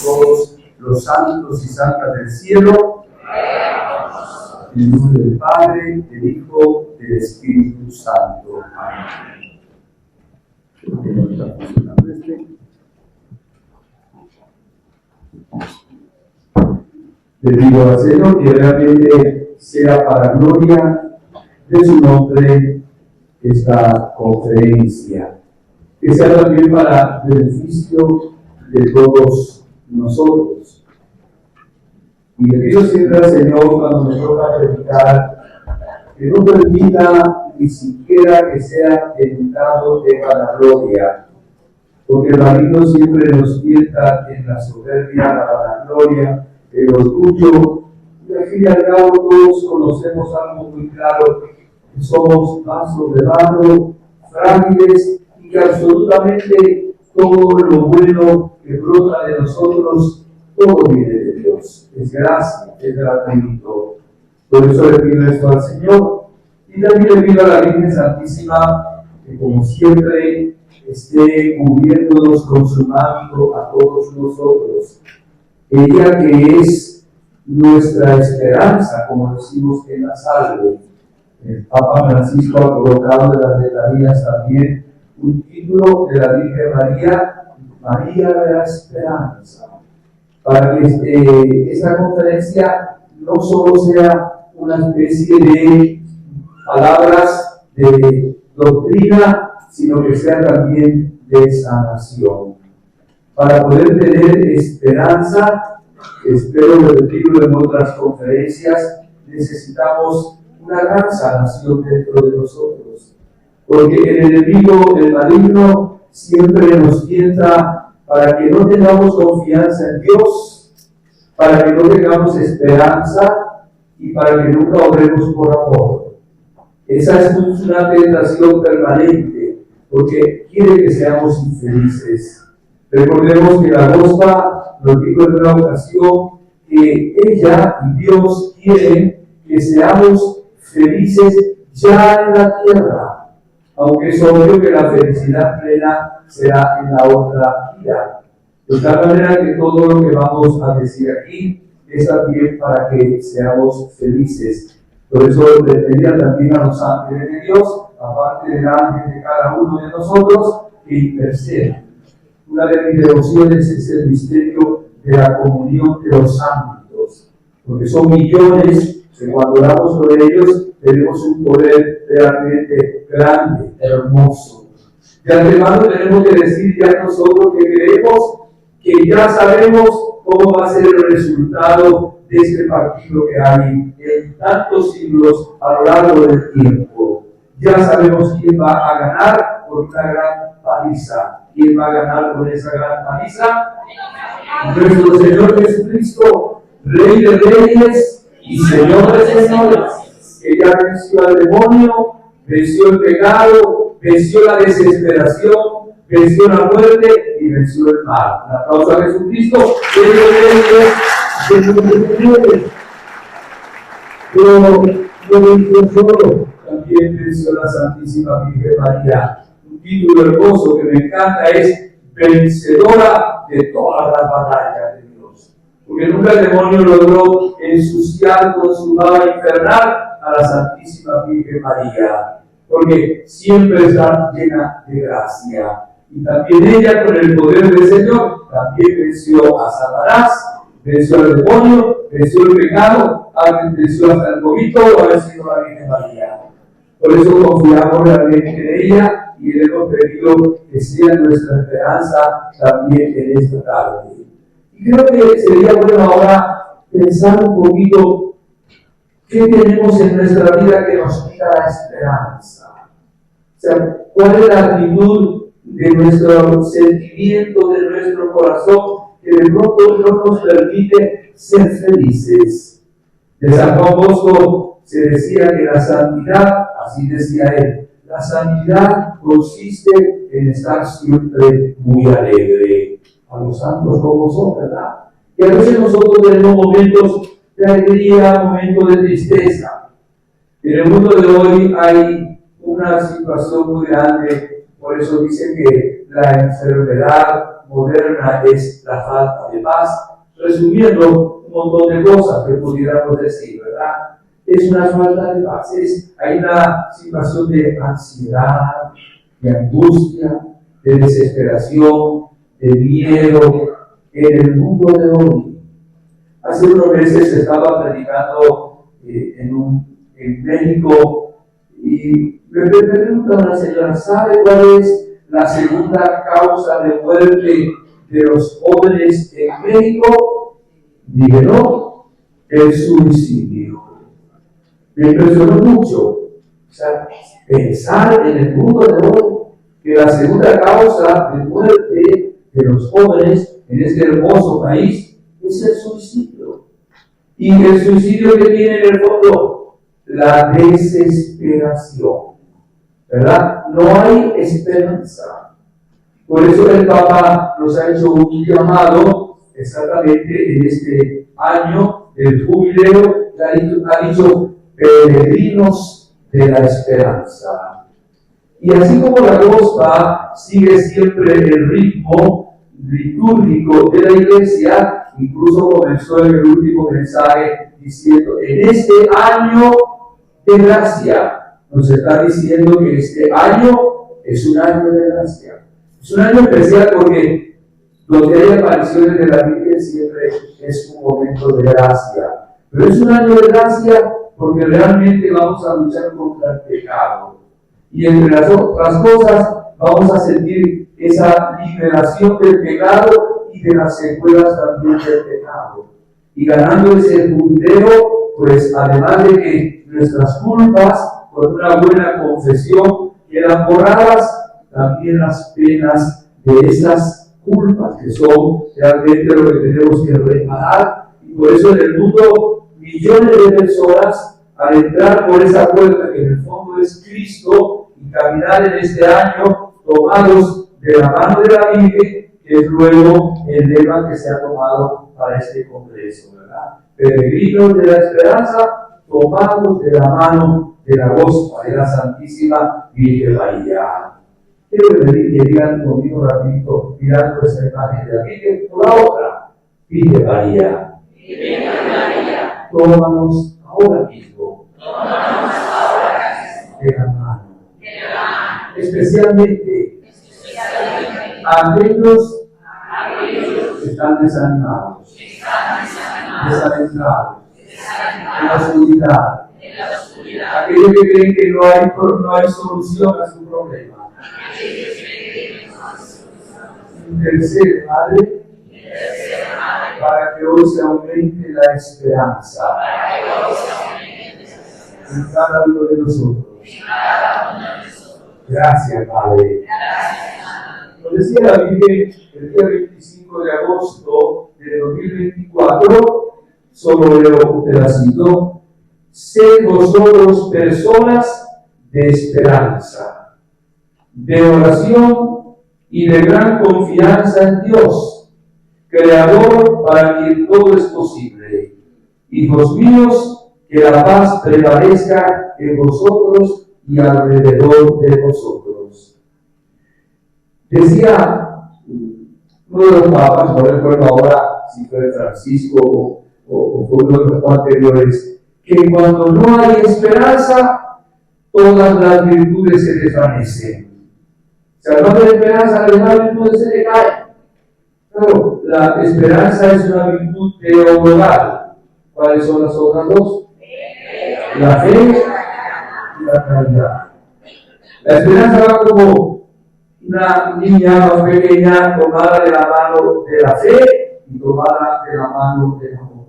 Todos los santos y santas del cielo, en el nombre del Padre, del Hijo, del Espíritu Santo. Amén. Le digo al Señor que realmente sea para gloria de su nombre esta conferencia, que sea también para beneficio de todos nosotros. Y le pido siempre al Señor, cuando me toca predicar, que no permita ni siquiera que sea tentado de vanagloria, porque el maligno siempre nos tienta en la soberbia, la vanagloria, el orgullo, y al fin y al cabo todos conocemos algo muy claro, que somos vasos de barro, frágiles, y que absolutamente todo lo bueno que brota de nosotros, todo viene de Dios, es gracia, es gratuito. Por eso le pido esto al Señor, y también le pido a la Virgen Santísima que como siempre esté cubriéndonos con su manto a todos nosotros. Ella que es nuestra esperanza, como decimos, que la salve. El Papa Francisco ha colocado de las letanías también un título de la Virgen María, María de la Esperanza, para que esta conferencia no solo sea una especie de palabras de doctrina, sino que sea también de sanación. Para poder tener esperanza, espero repetirlo en otras conferencias, necesitamos una gran sanación dentro de nosotros. Porque el enemigo, el maligno, siempre nos tienta para que no tengamos confianza en Dios, para que no tengamos esperanza y para que nunca obremos por amor. Esa es una tentación permanente, porque quiere que seamos infelices. Recordemos que la Gospa nos dijo en una ocasión que ella y Dios quieren que seamos felices ya en la tierra, aunque es obvio que la felicidad plena será en la otra vida. De tal manera que todo lo que vamos a decir aquí es también para que seamos felices. Por eso le pedía también a los ángeles de Dios, aparte del ángel de cada uno de nosotros, que intercedan. Una de mis devociones es el misterio de la comunión de los santos, porque son millones que cuando oramos sobre ellos tenemos un poder realmente grande, hermoso. De antemano tenemos que decir ya nosotros que creemos que ya sabemos cómo va a ser el resultado de este partido que hay en tantos siglos a lo largo del tiempo. Ya sabemos quién va a ganar por una gran paliza. ¿Quién va a ganar con esa gran paliza? Nuestro Señor Jesucristo, Rey de Reyes y Señor de Señores, que ya venció al demonio, venció el pecado, venció la desesperación, venció la muerte y venció el mal. Un aplauso a Jesucristo, Rey de Reyes, Señor de Señores. Pero no venció solo, también venció la Santísima Virgen María. Un título hermoso que me encanta es vencedora de todas las batallas de Dios. Porque nunca el demonio logró ensuciar con su baba infernal a la Santísima Virgen María. Porque siempre está llena de gracia. Y también ella, con el poder del Señor, también venció a Satanás, venció al demonio, venció el pecado, venció hasta el COVID, todo ha vencido la Virgen María. Por eso confiamos realmente en ella y le hemos pedido que sea nuestra esperanza también en esta tarde. Y creo que sería bueno ahora pensar un poquito qué tenemos en nuestra vida que nos quita la esperanza. O sea, cuál es la actitud de nuestro sentimiento, de nuestro corazón, que de pronto no nos permite ser felices. De San Juan Bosco se decía que la santidad, así decía él, la santidad consiste en estar siempre muy alegre. A los santos como son, ¿verdad? Y a veces nosotros tenemos momentos de alegría, momentos de tristeza. En el mundo de hoy hay una situación muy grande Por eso dice que la enfermedad moderna es la falta de paz. Resumiendo un montón de cosas que pudiéramos decir, ¿verdad? Es una falta de paz. Hay una situación de ansiedad, de angustia, de desesperación, de miedo en el mundo de hoy. Hace unos meses estaba predicando en México y me pregunta una señora, ¿sabe cuál es la segunda causa de muerte de los jóvenes en México? Dije, no, el suicidio. Me impresionó mucho. O sea, pensar en el mundo de hoy que la segunda causa de muerte de los jóvenes en este hermoso país es el suicidio. Y el suicidio que tiene en el fondo la desesperación, ¿verdad? No hay esperanza. Por eso el Papa nos ha hecho un llamado exactamente en este año del jubileo, ha dicho peregrinos de la esperanza. Y así como la cosa sigue siempre el ritmo litúrgico de la Iglesia, incluso comenzó en el último mensaje diciendo, en este año de gracia, nos está diciendo que este año es un año de gracia. Es un año especial porque donde hay apariciones de la Virgen siempre es un momento de gracia. Pero es un año de gracia porque realmente vamos a luchar contra el pecado. Y entre las otras cosas vamos a sentir esa liberación del pecado y de las secuelas también del pecado. Y ganando ese jubileo, pues además de que nuestras culpas, con una buena confesión, quedan borradas, también las penas de esas culpas que son realmente lo que tenemos que reparar. Y por eso en el mundo millones de personas, al entrar por esa puerta que en el fondo es Cristo, y caminar en este año tomados de la mano de la Virgen, que es luego el lema que se ha tomado para este congreso, ¿verdad? Peregrinos de la esperanza, tomados de la mano de la Gospa, de la Santísima Virgen María. Quiero pedir que digan conmigo rapidito, mirando esa imagen de la Virgen, por la otra, Virgen María. Virgen María. Tómanos ahora mismo. Tómanos ahora mismo. De la mano. Especialmente aquellos que están desanimados, desalentados, en la oscuridad, aquellos que creen que no hay solución a su problema. Intercede, Madre, para que hoy se aumente la esperanza en cada uno de nosotros. Gracias, Padre. Nos decía la Virgen el día 25 de agosto de 2024, solo leo un pedacito, sed vosotros personas de esperanza, de oración y de gran confianza en Dios, Creador para quien todo es posible. Hijos míos, que la paz prevalezca en vosotros y alrededor de vosotros. Decía uno de los papas, no recuerdo ahora si fue Francisco o fue uno de los anteriores, que cuando no hay esperanza, todas las virtudes se desvanecen. O sea, no hay esperanza, las demás virtudes se decaen. Claro, la esperanza es una virtud teologal. ¿Cuáles son las otras dos? La fe y la caridad. La esperanza va como una niña más pequeña tomada de la mano de la fe y tomada de la mano del amor.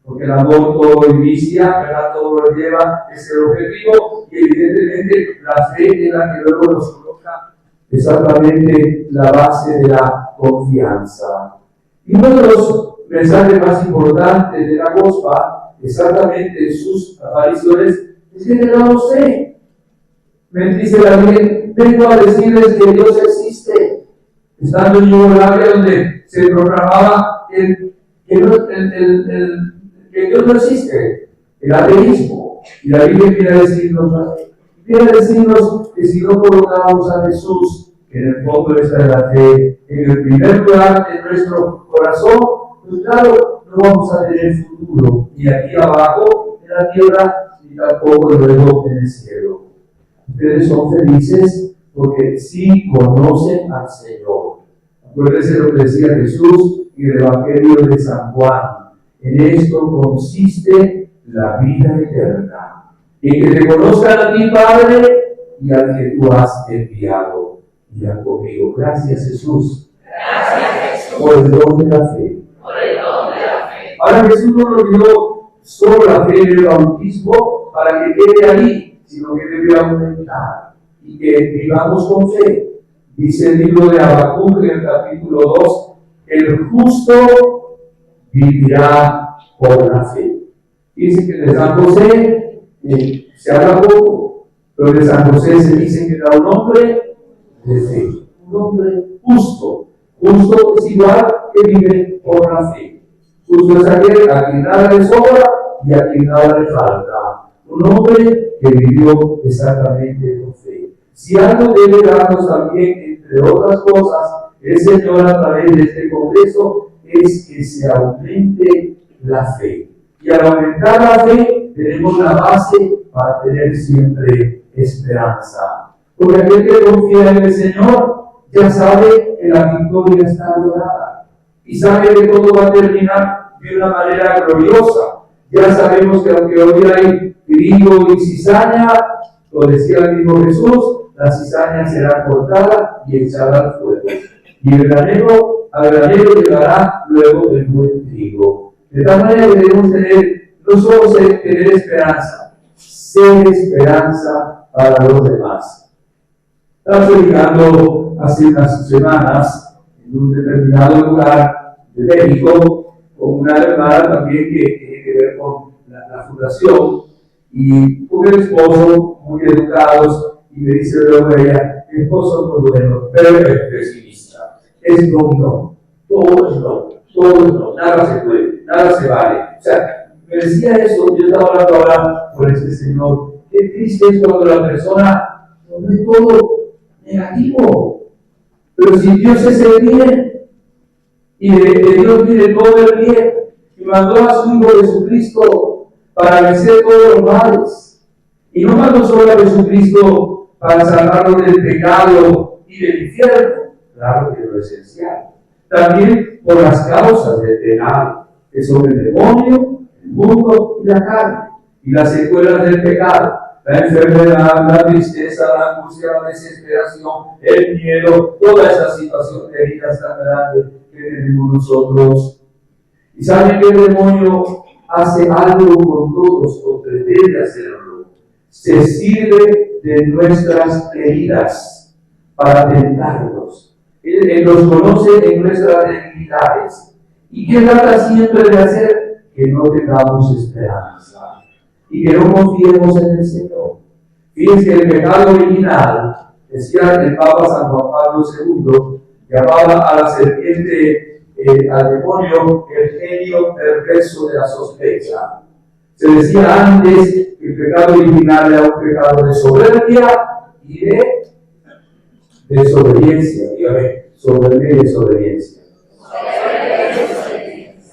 Porque el amor todo lo inicia, ¿verdad? Todo lo lleva, es el objetivo, y evidentemente la fe es la que luego nos coloca exactamente la base de la confianza. Y uno de los mensajes más importantes de la Gospa, exactamente en sus apariciones, es que tenemos fe. Me dice la Virgen, vengo a decirles que Dios existe. Estando en Yugoslavia, donde se proclamaba que Dios no existe, el ateísmo. Y la Virgen viene a decirnos que si no colocamos a Jesús en el fondo está la fe en el primer lugar de nuestro corazón, pues claro, no vamos a tener futuro ni aquí abajo en la tierra, ni tampoco luego en el cielo. Ustedes son felices porque sí conocen al Señor. Acuérdense lo que decía Jesús en el Evangelio de San Juan. En esto consiste la vida eterna, en que te conozcan a ti, Padre, y al que tú has enviado. Digan conmigo, gracias Jesús. Gracias Jesús. Por el don de la fe. Por el don de la fe. Ahora Jesús no nos dio solo la fe en el bautismo para que quede ahí, sino que debe aumentar y que vivamos con fe. Dice el libro de Habacuc en el capítulo 2, el justo vivirá por la fe. Dice que de San José se habla poco, pero de San José se dice que era un hombre de fe, un hombre justo. Justo es igual que vive por la fe. Justo es aquel a quien nada le sobra y a quien nada le falta. Un hombre que vivió exactamente con fe. Si algo debe darnos también, entre otras cosas, el Señor a través de este congreso, es que se aumente la fe. Y al aumentar la fe, tenemos la base para tener siempre esperanza. Porque aquel que confía en el Señor, ya sabe que la victoria está lograda. Y sabe que todo va a terminar de una manera gloriosa. Ya sabemos que aunque hoy hay trigo y cizaña, lo decía el mismo Jesús, la cizaña será cortada y echada al fuego. Y al granero llegará luego el buen trigo. De tal manera que debemos tener, no solo tener esperanza, ser esperanza para los demás. Estaba predicando hace unas semanas en un determinado lugar de México con una hermana también que tiene que ver con la fundación y con el esposo muy educados y me dice luego ella, mi esposo muy bueno, pero es pesimista, es no, todo es no, nada se puede, nada se vale. O sea, me decía eso, yo estaba hablando ahora con este señor, qué triste es cuando la persona lo ve todo negativo, pero si Dios es el bien y de Dios viene todo el bien y mandó a su Hijo Jesucristo para vencer todos los males y no mandó solo a Jesucristo para salvarnos del pecado y del infierno, claro que es lo esencial, también por las causas del pecado, que son el demonio, el mundo y la carne, y las secuelas del pecado, la enfermedad, la tristeza, la angustia, la desesperación, el miedo, toda esa situación de heridas tan grandes que tenemos nosotros. Y saben que el demonio hace algo con todos, o pretende hacerlo. Se sirve de nuestras heridas para tentarnos. Él nos conoce en nuestras debilidades. ¿Y qué trata siempre de hacer? Que no tengamos esperanza y que no confiemos en el Señor. Fíjense que el pecado original, decía el Papa San Juan Pablo II, llamaba a la serpiente, al demonio, el genio perverso de la sospecha. Se decía antes que el pecado original era un pecado de soberbia y de desobediencia. Dígame, soberbia y desobediencia.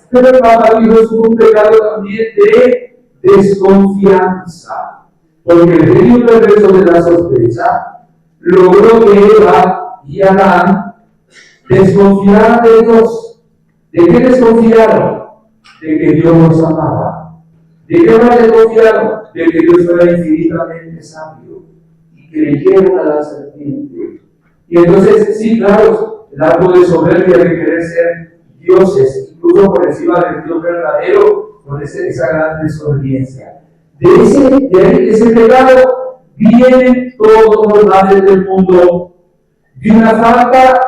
Pero el Papa dijo es un pecado también de desconfianza, porque el genio perverso de la sospecha logró que Eva y Adán desconfiaran de Dios. ¿De qué desconfiaron? De que Dios los amaba. ¿De qué más desconfiaron? De que Dios fuera infinitamente sabio. Y creyeron a la serpiente. Y entonces, sí, claro, el acto de soberbia de querer ser dioses, incluso por encima del Dios verdadero, con esa gran desobediencia. De ese pecado vienen todos los males del mundo, de una falta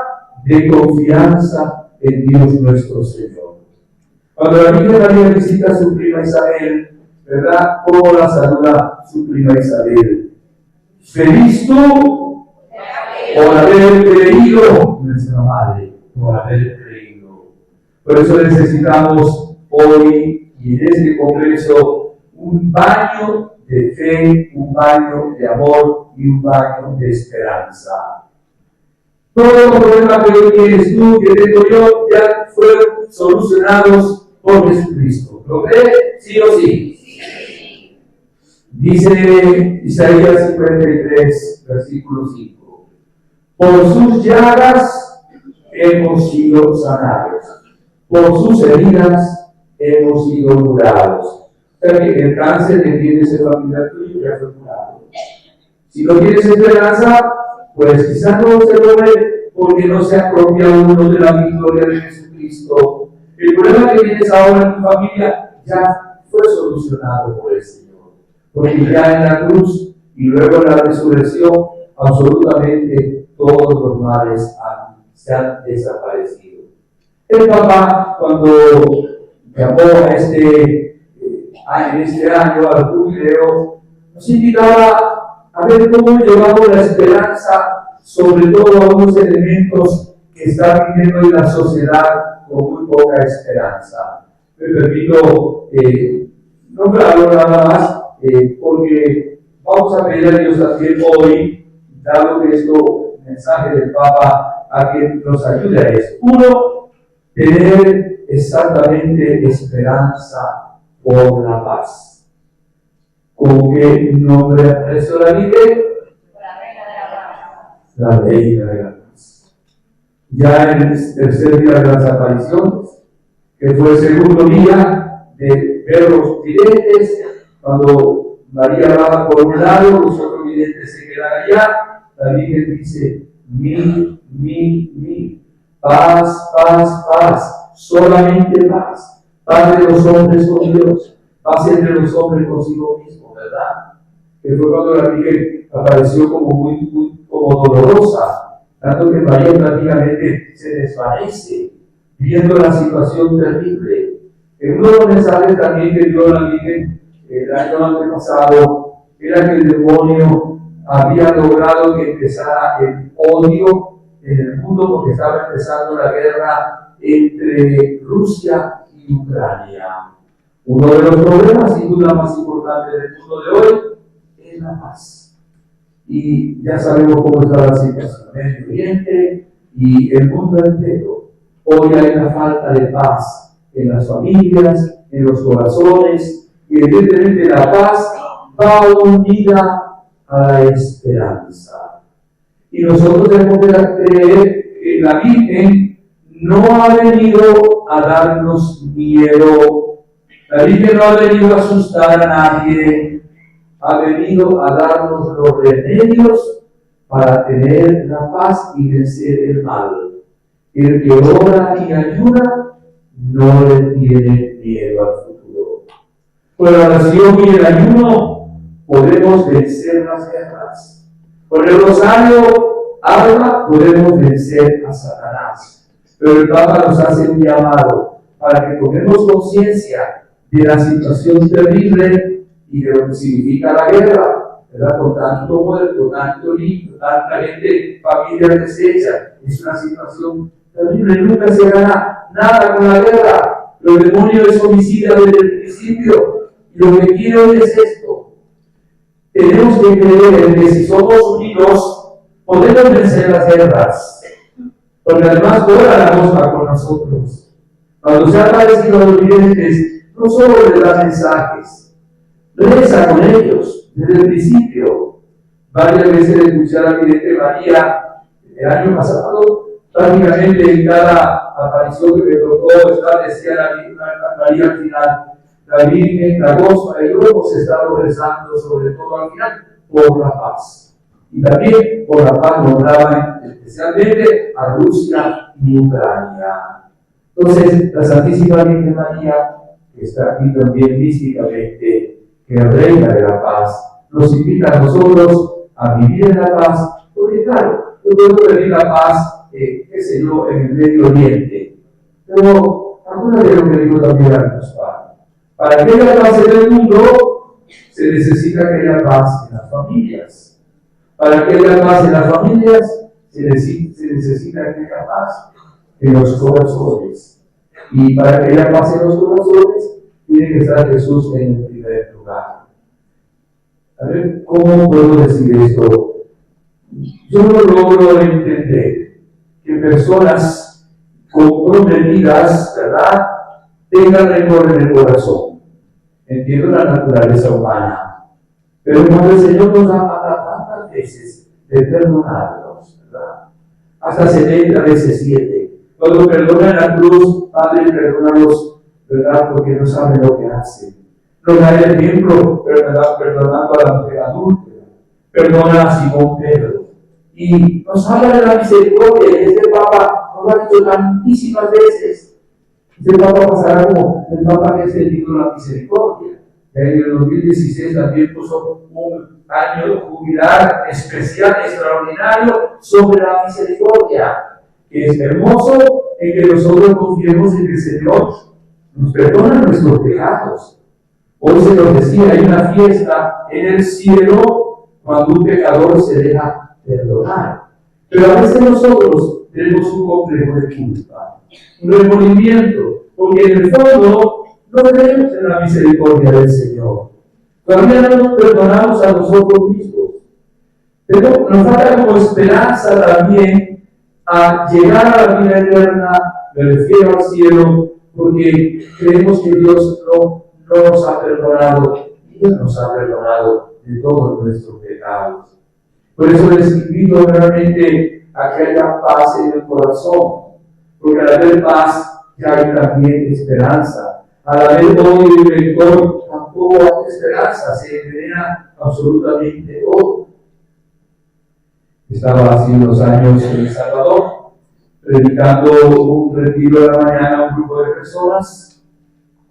de confianza en Dios nuestro Señor. Cuando la Virgen María visita a su prima Isabel, ¿verdad? ¿Cómo la saluda su prima Isabel? Feliz tú por haber creído, nuestra madre, por haber creído. Por eso necesitamos hoy y en este congreso un baño de fe, un baño de amor y un baño de esperanza. Todos los problemas que hoy tienes tú, que tengo yo, ya fueron solucionados por Jesucristo. ¿Lo crees? ¿Sí o sí? Dice Isaías 53, versículo 5. Por sus llagas hemos sido sanados, por sus heridas hemos sido curados. O sea que el cáncer que tienes en la familia tuya ya fue curado. Si no tienes esperanza, pues quizás no se lo ve porque no se apropia uno de la victoria de Jesucristo. El problema que tienes ahora en tu familia ya fue solucionado por el Señor. Porque ya en la cruz y luego en la resurrección, absolutamente todos los males se han desaparecido. El papá, cuando llamó en este año al jubileo, nos invitaba a ver cómo llevamos la esperanza, sobre todo a unos elementos que están viviendo en la sociedad con muy poca esperanza. Me permito nombrarlo nada más, porque vamos a pedir a Dios también hoy, dado que esto, mensaje del Papa, a que nos ayude a eso. Uno, tener exactamente esperanza por la paz. ¿Con qué nombre apareció la Virgen? La Reina de la Paz. Ya en el tercer día de las apariciones, que fue el segundo día de ver los videntes, cuando María baja por un lado, los otros videntes se quedan allá, la Virgen dice: paz, paz, paz, solamente paz, paz de los hombres con Dios, paz entre los hombres consigo mismo, ¿verdad? Que fue cuando la Virgen apareció como como dolorosa, tanto que María prácticamente se desvanece, viendo la situación terrible. En uno de los mensajes también que dio la Virgen el año antepasado, era que el demonio había logrado que empezara el odio en el mundo porque estaba empezando la guerra entre Rusia y Ucrania. Uno de los problemas, sin duda, más importantes del mundo de hoy es la paz. Y ya sabemos cómo está la situación en Medio Oriente y el mundo entero. Hoy hay una falta de paz en las familias, en los corazones, y evidentemente la paz va unida a la esperanza. Y nosotros tenemos que creer que la Virgen no ha venido a darnos miedo. La Virgen no ha venido a asustar a nadie. Ha venido a darnos los remedios para tener la paz y vencer el mal. El que ora y ayuda no le tiene miedo al futuro. Con la oración y el ayuno podemos vencer las guerras. Con el rosario alma podemos vencer a Satanás. Pero el Papa nos hace un llamado para que tomemos conciencia de la situación terrible y de lo que significa la guerra, ¿verdad? Con tanto muerto, tanto niño, tanta gente, familias deshechas. Es una situación terrible, nunca se gana nada con la guerra. Los demonios es homicida desde el principio. Y lo que quiero es esto: tenemos que creer que si somos unidos, podemos vencer las guerras. Porque además vuela la mosca con nosotros. Cuando se ha aparecido a los videntes, no solo les da mensajes, reza con ellos desde el principio. Varias veces escuché a la vidente María el año pasado, prácticamente en cada aparición que me tocó estar, decía la María al final: la Virgen, la goza, y luego hemos estado rezando sobre todo al final por la paz. Y también por la paz nombraba especialmente a Rusia y Ucrania. Entonces, la Santísima Virgen María, que está aquí también místicamente, que es Reina de la Paz, nos invita a nosotros a vivir en la paz, porque claro, yo puedo pedir la paz, qué sé yo, en el Medio Oriente, pero acuérdate de lo que digo también a los padres. Para que haya paz en el mundo, se necesita que haya paz en las familias. Para que haya paz en las familias, se necesita que haya paz en los corazones. Y para que haya paz en los corazones, tiene que estar Jesús en el primer lugar. A ver, ¿cómo puedo decir esto? Yo no logro entender. que personas comprometidas, ¿verdad?, tengan rencor en el corazón. Entiendo la naturaleza humana, pero cuando el Señor nos da tantas veces de perdonarnos, ¿verdad?, hasta 70 veces 7. Cuando perdona en la cruz, Padre, perdónalos, ¿verdad?, porque no saben lo que hacen. Nos da el ejemplo, ¿verdad?, perdonando a la mujer adúltera, perdona a Simón Pedro. Y nos habla de la misericordia, y este Papa nos lo ha dicho tantísimas veces. Este Papa pasará como el Papa que ha extendido la misericordia. En el 2016 también puso un año jubilar especial, extraordinario, sobre la misericordia, que es hermoso en que nosotros confiemos en el Señor. Nos perdona nuestros pecados. Hoy se nos decía, hay una fiesta en el cielo cuando un pecador se deja perdonar. Pero a veces nosotros tenemos un complejo de culpa, un remordimiento, porque en el fondo no creemos en la misericordia del Señor. Todavía no nos perdonamos a nosotros mismos. Pero nos falta como esperanza también a llegar a la vida eterna, me refiero al cielo, porque creemos que Dios no nos ha perdonado, Dios nos ha perdonado de todos nuestros pecados. Por eso les invito realmente a que haya paz en el corazón, porque al haber paz ya hay también esperanza. Al haber odio y rencor tampoco hay esperanza, se envenena absolutamente todo. Estaba hace unos años en El Salvador, predicando un retiro de la mañana a un grupo de personas.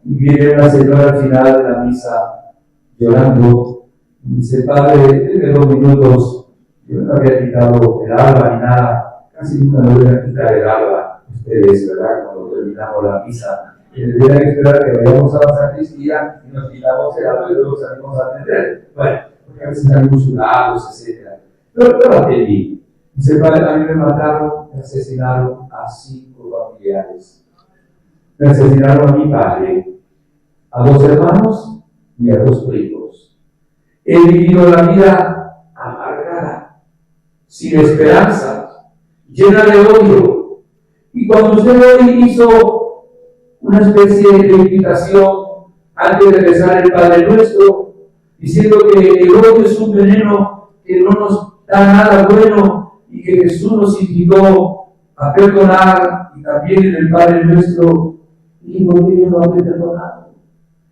Y viene una señora al final de la misa llorando y dice: Padre, de 2 minutos, yo no había quitado el alba ni nada, casi nunca me voy a quitar el alba. Ustedes, ¿verdad?, cuando terminamos la misa, deberían esperar que vayamos a la sacristía y nos quitamos el alba y luego salimos a atender. Bueno, porque a veces salimos sudados, etc. Pero lo atendí. Dice: Padre, a mí me mataron, me asesinaron a 5 familiares. Me asesinaron a mi padre, a 2 hermanos y a 2 primos. He vivido la vida amargada, sin esperanza, llena de odio. Y cuando usted hoy hizo una especie de invitación antes de rezar el Padre Nuestro, diciendo que el odio es un veneno que no nos da nada bueno y que Jesús nos invitó a perdonar, y también en el Padre Nuestro, y porque yo no he perdonado.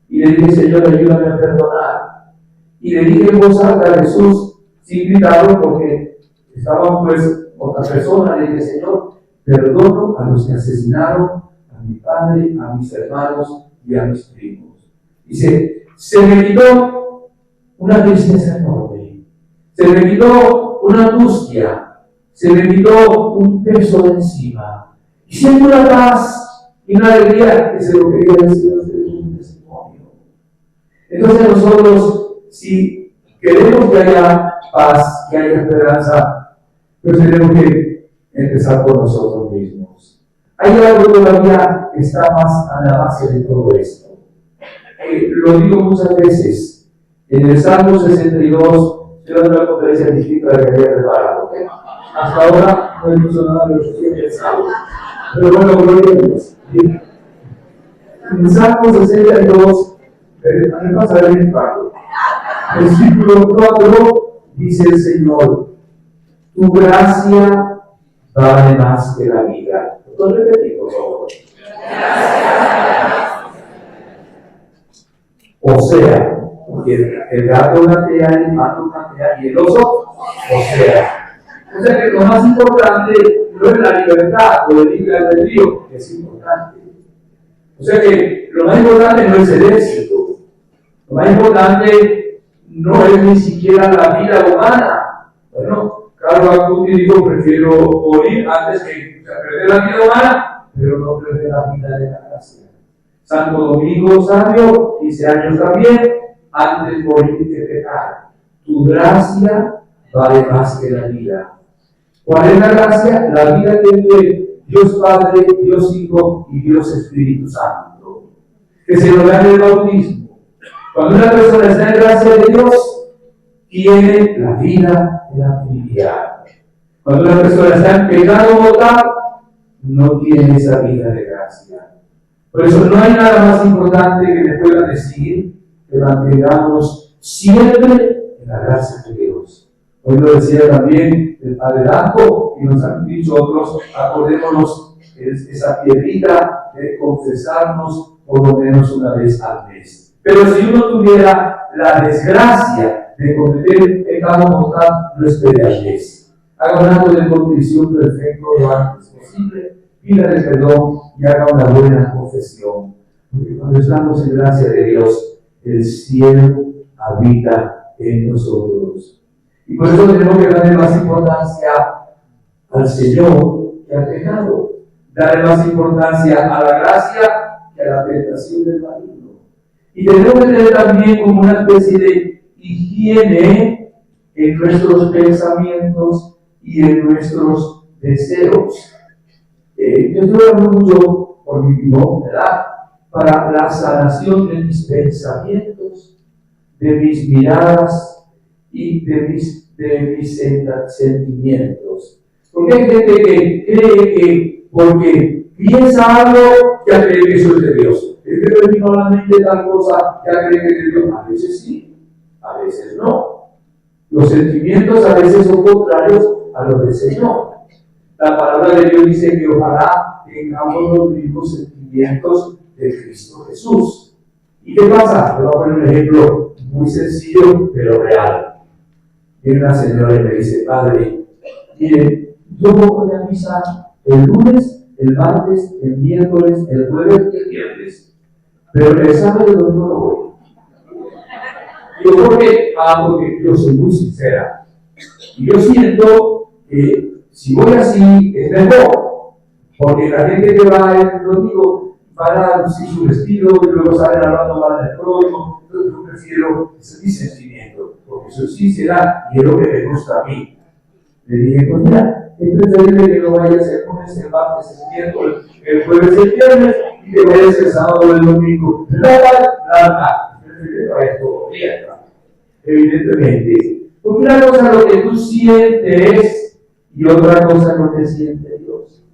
Y le dije: Señor, ayúdame a perdonar. Y le dije en voz alta a Jesús, sin gritarlo, porque estaban pues otras personas. Le dije: Señor, perdono a los que asesinaron a mi padre, a mis hermanos y a mis primos. Dice: se me quitó una tristeza enorme, se me quitó una angustia, se me quitó un peso de encima. Y siento una paz y una alegría que se lo quería decir a ustedes un testimonio. Entonces nosotros, si queremos que haya paz, que haya esperanza, pues tenemos que empezar por nosotros mismos. Hay algo todavía que está más a la base de todo esto. Lo digo muchas veces. En el Salmo 62, yo doy una conferencia distinta de la que había preparado. ¿Okay? Hasta ahora no he dicho nada de lo que he pensado. Pero bueno, gloria a Dios. En el Salmo 62, me pasa a ver en Pablo. Versículo 4 dice el Señor: tu gracia vale más que la vida. Lo repito, por favor. O sea, porque el gato gatea, el pato gatea y el oso, o sea que lo más importante no es la libertad o el libre albedrío, que es importante. O sea que lo más importante no es el éxito, lo más importante no es ni siquiera la vida humana. Bueno, Carlos Acuti dijo: prefiero morir antes que perder la vida humana, pero no perder la vida de la gracia. Santo Domingo Sabio, 15 años también, antes morir que pecar. Tu gracia vale más que la vida. ¿Cuál es la gracia? La vida que tiene Dios Padre, Dios Hijo y Dios Espíritu Santo, que se nos da en el bautismo. Cuando una persona está en gracia de Dios, tiene la vida de la Trinidad. Cuando una persona está en pecado mortal, no tiene esa vida de gracia. Por eso no hay nada más importante que me pueda decir que mantengamos siempre en la gracia de Dios. Hoy lo decía también el Padre Danco, y nos han dicho otros, acordémonos esa piedrita de confesarnos por lo menos una vez al mes. Pero si uno tuviera la desgracia de cometer pecado mortal, no espere al mes. Haga un acto de contrición perfecto lo antes posible, pídale perdón y haga una buena confesión. Porque cuando estamos en gracia de Dios, el cielo habita en nosotros. Y por eso tenemos que darle más importancia al Señor que al pecado. Darle más importancia a la gracia que a la tentación del maligno. Y tenemos que tener también como una especie de higiene en nuestros pensamientos y en nuestros deseos. Yo estoy hablando mucho por mi timón, ¿verdad? Para la sanación de mis pensamientos, de mis miradas y de mis sentimientos. Porque hay gente que cree que porque piensa algo, ya cree que eso es de Dios. Es que me vino a la mente tal cosa, ya cree que es de Dios. A veces sí, a veces no. Los sentimientos a veces son contrarios a los del Señor. La palabra de Dios dice que ojalá tengamos los mismos sentimientos de Cristo Jesús. ¿Y qué pasa? Le voy a poner un ejemplo muy sencillo, pero real. Viene una señora y me dice, padre, mire, yo voy a misa el lunes, el martes, el miércoles, el jueves y el viernes. Pero el sábado no lo voy. Yo creo que, porque yo soy muy sincera. Y yo siento que si voy así es mejor. Porque la gente que va el domingo va a lucir su vestido y luego salen hablando mal del prójimo. Entonces yo prefiero, ese es mi sentimiento, porque eso sí será y es lo que me gusta a mí. Le dije, pues mira, es preferible que no vayas el lunes, el martes, el miércoles, el jueves, el viernes y que vayas el sábado o el domingo. Nada. Preferible que vayas todo el día, ¿no? Evidentemente. Porque una cosa es lo que tú sientes y otra cosa es lo que siente Dios.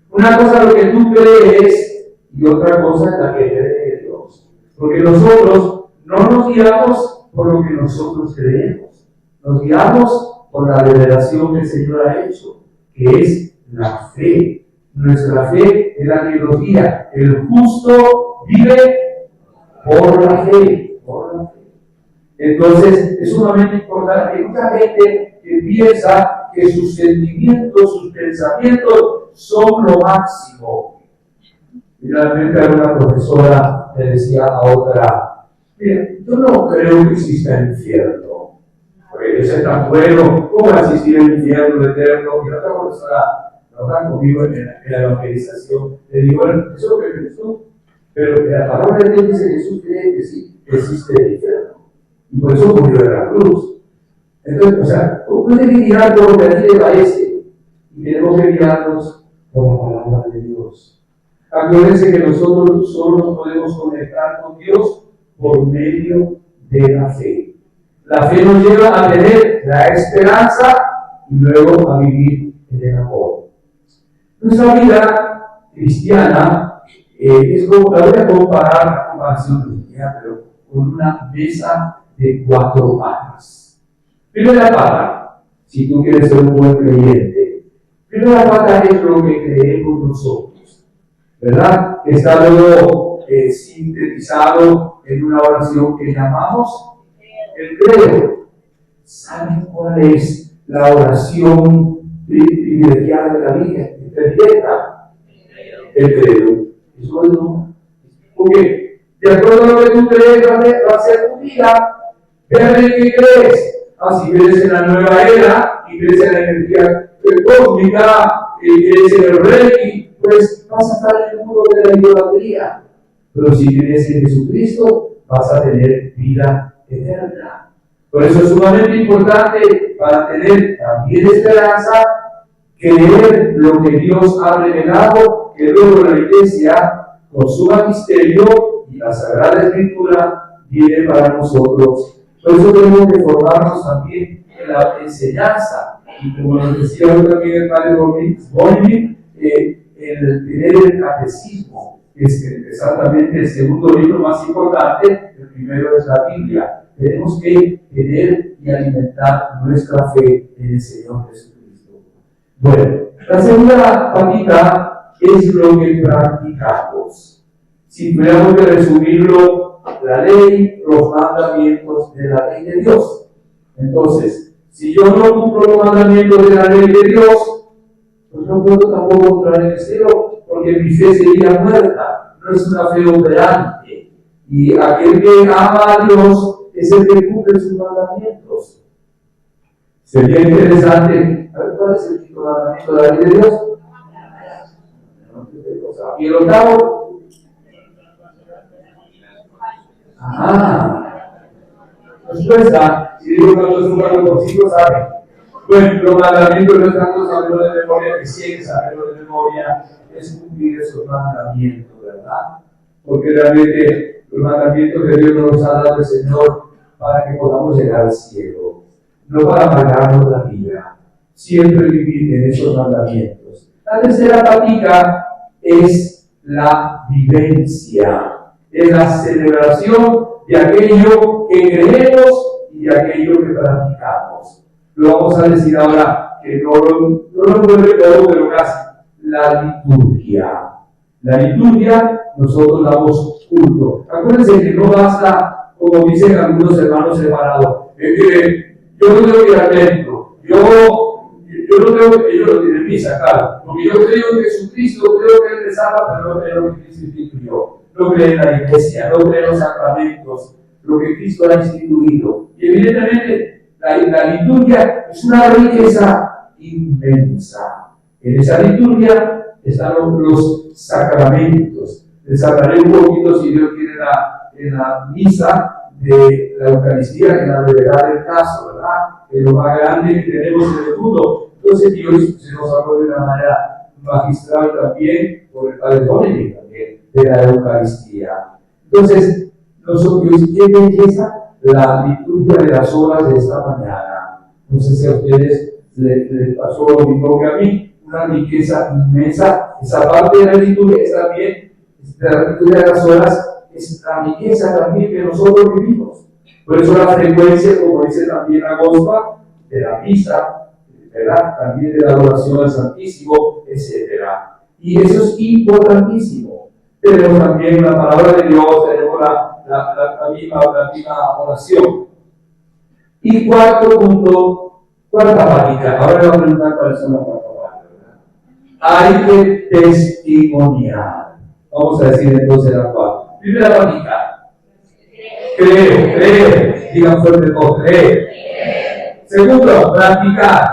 Una cosa es lo que tú crees y otra cosa es la que cree Dios. Porque nosotros no nos guiamos por lo que nosotros creemos. Nos guiamos por la revelación que el Señor ha hecho, que es la fe. Nuestra fe es la que nos guía. El justo vive por la fe. Por la fe. Entonces, es sumamente importante. Hay mucha gente que piensa que sus sentimientos, sus pensamientos son lo máximo. Y realmente una profesora le decía a otra, mira, yo no creo que exista el infierno. Porque eso es tan bueno, ¿cómo va a existir el infierno eterno? Y la otra profesora trabaja conmigo en la evangelización. Le digo, bueno, eso es lo que crees tú. Pero la palabra de Dios dice que Jesús cree que sí, que existe el infierno. Y por eso murió en la cruz. Entonces, o sea, uno tiene que mirar por lo que a ti le parece. Y tenemos que mirarnos por la palabra de Dios. Acuérdense que nosotros solo nos podemos conectar con Dios por medio de la fe. La fe nos lleva a tener la esperanza y luego a vivir en el amor. Nuestra vida cristiana es como, la voy a comparar, la comparación cristiana, pero con una mesa de 4 patas. Primera pata, si tú quieres ser un buen creyente, primera pata es lo que creemos nosotros, ¿verdad? Está luego sintetizado en una oración que llamamos el credo. ¿Saben cuál es la oración privilegiada de la Biblia? El credo. Eso es no. Porque de acuerdo a lo que tú crees, va a ser tu vida. Vean en qué crees. Si crees en la nueva era y crees en la energía cósmica y crees en el Reiki, pues vas a estar en el mundo de la idolatría. Pero si crees en Jesucristo, vas a tener vida eterna. Por eso es sumamente importante para tener también esperanza, creer lo que Dios ha revelado, que luego la Iglesia, con su magisterio y la Sagrada Escritura, viene para nosotros. Por eso tenemos que formarnos también en la enseñanza Y como nos decía hoy también el padre Bonini, el tener el catecismo es exactamente el segundo libro más importante. El primero es la Biblia. Tenemos que tener y alimentar nuestra fe en el Señor Jesucristo. Bueno, la segunda patita es lo que practicamos. Si tuviéramos que resumirlo, la ley, los mandamientos de la ley de Dios. Entonces, si yo no cumplo los mandamientos de la ley de Dios, pues no puedo tampoco entrar en el cielo, porque mi fe sería muerta. No es una fe operante. Y aquel que ama a Dios es el que cumple sus mandamientos. Sería interesante, a ver, ¿cuál es el quinto mandamiento de la ley de Dios? Y el octavo. Respuesta, si digo que no es un cargo por 5, ¿saben? Bueno, los mandamientos no es tanto saberlo de memoria, que sí hay que saberlo de memoria, es cumplir esos mandamientos, ¿verdad? Porque realmente los mandamientos de Dios nos ha dado el Señor para que podamos llegar al cielo, no para amargarnos la vida, siempre vivir en esos mandamientos. La tercera patica es la vivencia, es la celebración de aquello que creemos y de aquello que practicamos. Lo vamos a decir ahora, que no lo vuelve todo, pero casi. La liturgia. La liturgia, nosotros damos culto. Acuérdense que no basta, como dicen algunos hermanos separados, es que yo no tengo que ir al templo, yo no tengo que, ellos lo tienen misa, claro, porque yo creo en Jesucristo, creo que Él me salva, pero no creo en Cristo instituyó. No creo en la iglesia, no creo en los sacramentos, lo que Cristo ha instituido. Y evidentemente, la liturgia es una riqueza inmensa. En esa liturgia están los sacramentos. Les hablaré un poquito, si Dios quiere, en la misa de la Eucaristía, en la brevedad del caso, ¿verdad? Es lo más grande que tenemos en el mundo. Entonces, Dios se nos habló de una manera magistral también, por el Padre Bonini también, de la Eucaristía. Entonces, nosotros, ¿qué belleza? La liturgia de las horas de esta mañana. No sé si a ustedes les pasó lo mismo que a mí, una riqueza inmensa. Esa parte de la liturgia es también, la liturgia de las horas, es la riqueza también que nosotros vivimos. Por eso la frecuencia, como dice también la Gospa, de la misa, ¿verdad? También de la adoración al Santísimo, etc. Y eso es importantísimo. Tenemos también la palabra de Dios, tenemos la misma oración. Y cuarto punto, cuarta pática. Ahora le voy a preguntar cuáles son las cuarta pática. Hay que testimoniar. Vamos a decir entonces la cuarta. Primera pática. Creo. Digan fuerte todo, creer. Segundo, practicar.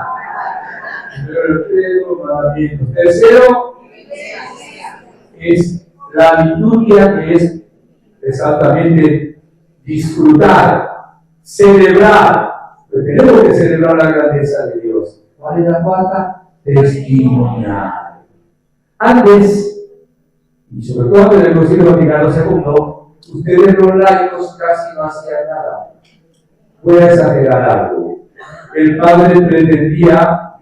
Tercero, es la liturgia, que es exactamente disfrutar, celebrar. Pero tenemos que celebrar la grandeza de Dios. ¿Cuál es la cuarta? Testimoniar. Antes, y sobre todo antes del Concilio Vaticano II, ustedes los laicos casi no hacían nada. Voy a exagerar algo. El padre pretendía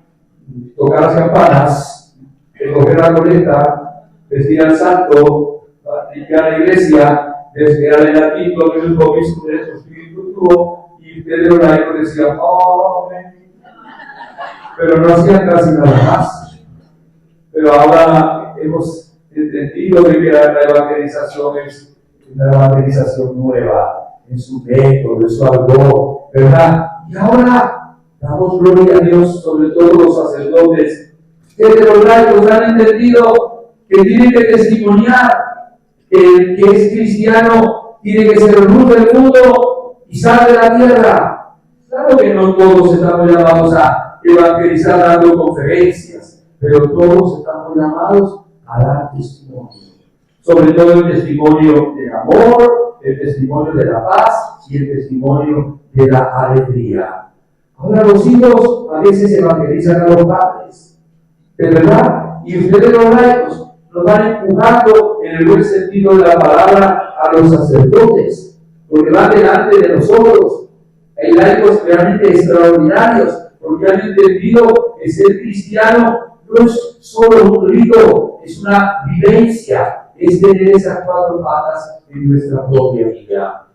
tocar las campanas, recoger la coleta, vestir al santo, limpiar la iglesia, desviar el latín, lo que el obispo de su espíritu tuvo, y ustedes los laicos decían, oh, pero no hacían casi nada más. Pero ahora hemos entendido de que la evangelización es una evangelización nueva, en su método, en su algo, ¿verdad? Y ahora damos gloria a Dios, sobre todo los sacerdotes, que de los laicos han entendido que tienen que testimoniar que el que es cristiano tiene que ser luz del mundo y sal de la tierra. Claro que no todos estamos llamados a evangelizar dando conferencias, pero todos estamos llamados a dar testimonio. Sobre todo el testimonio del amor, el testimonio de la paz y el testimonio de la alegría. Ahora los hijos a veces evangelizan a los padres, ¿de verdad? Y ustedes los laicos nos van empujando en el buen sentido de la palabra a los sacerdotes, porque van delante de nosotros. Hay laicos realmente extraordinarios, porque han entendido que ser cristiano no es solo un rito, es una vivencia, es tener esas cuatro patas en nuestra propia vida.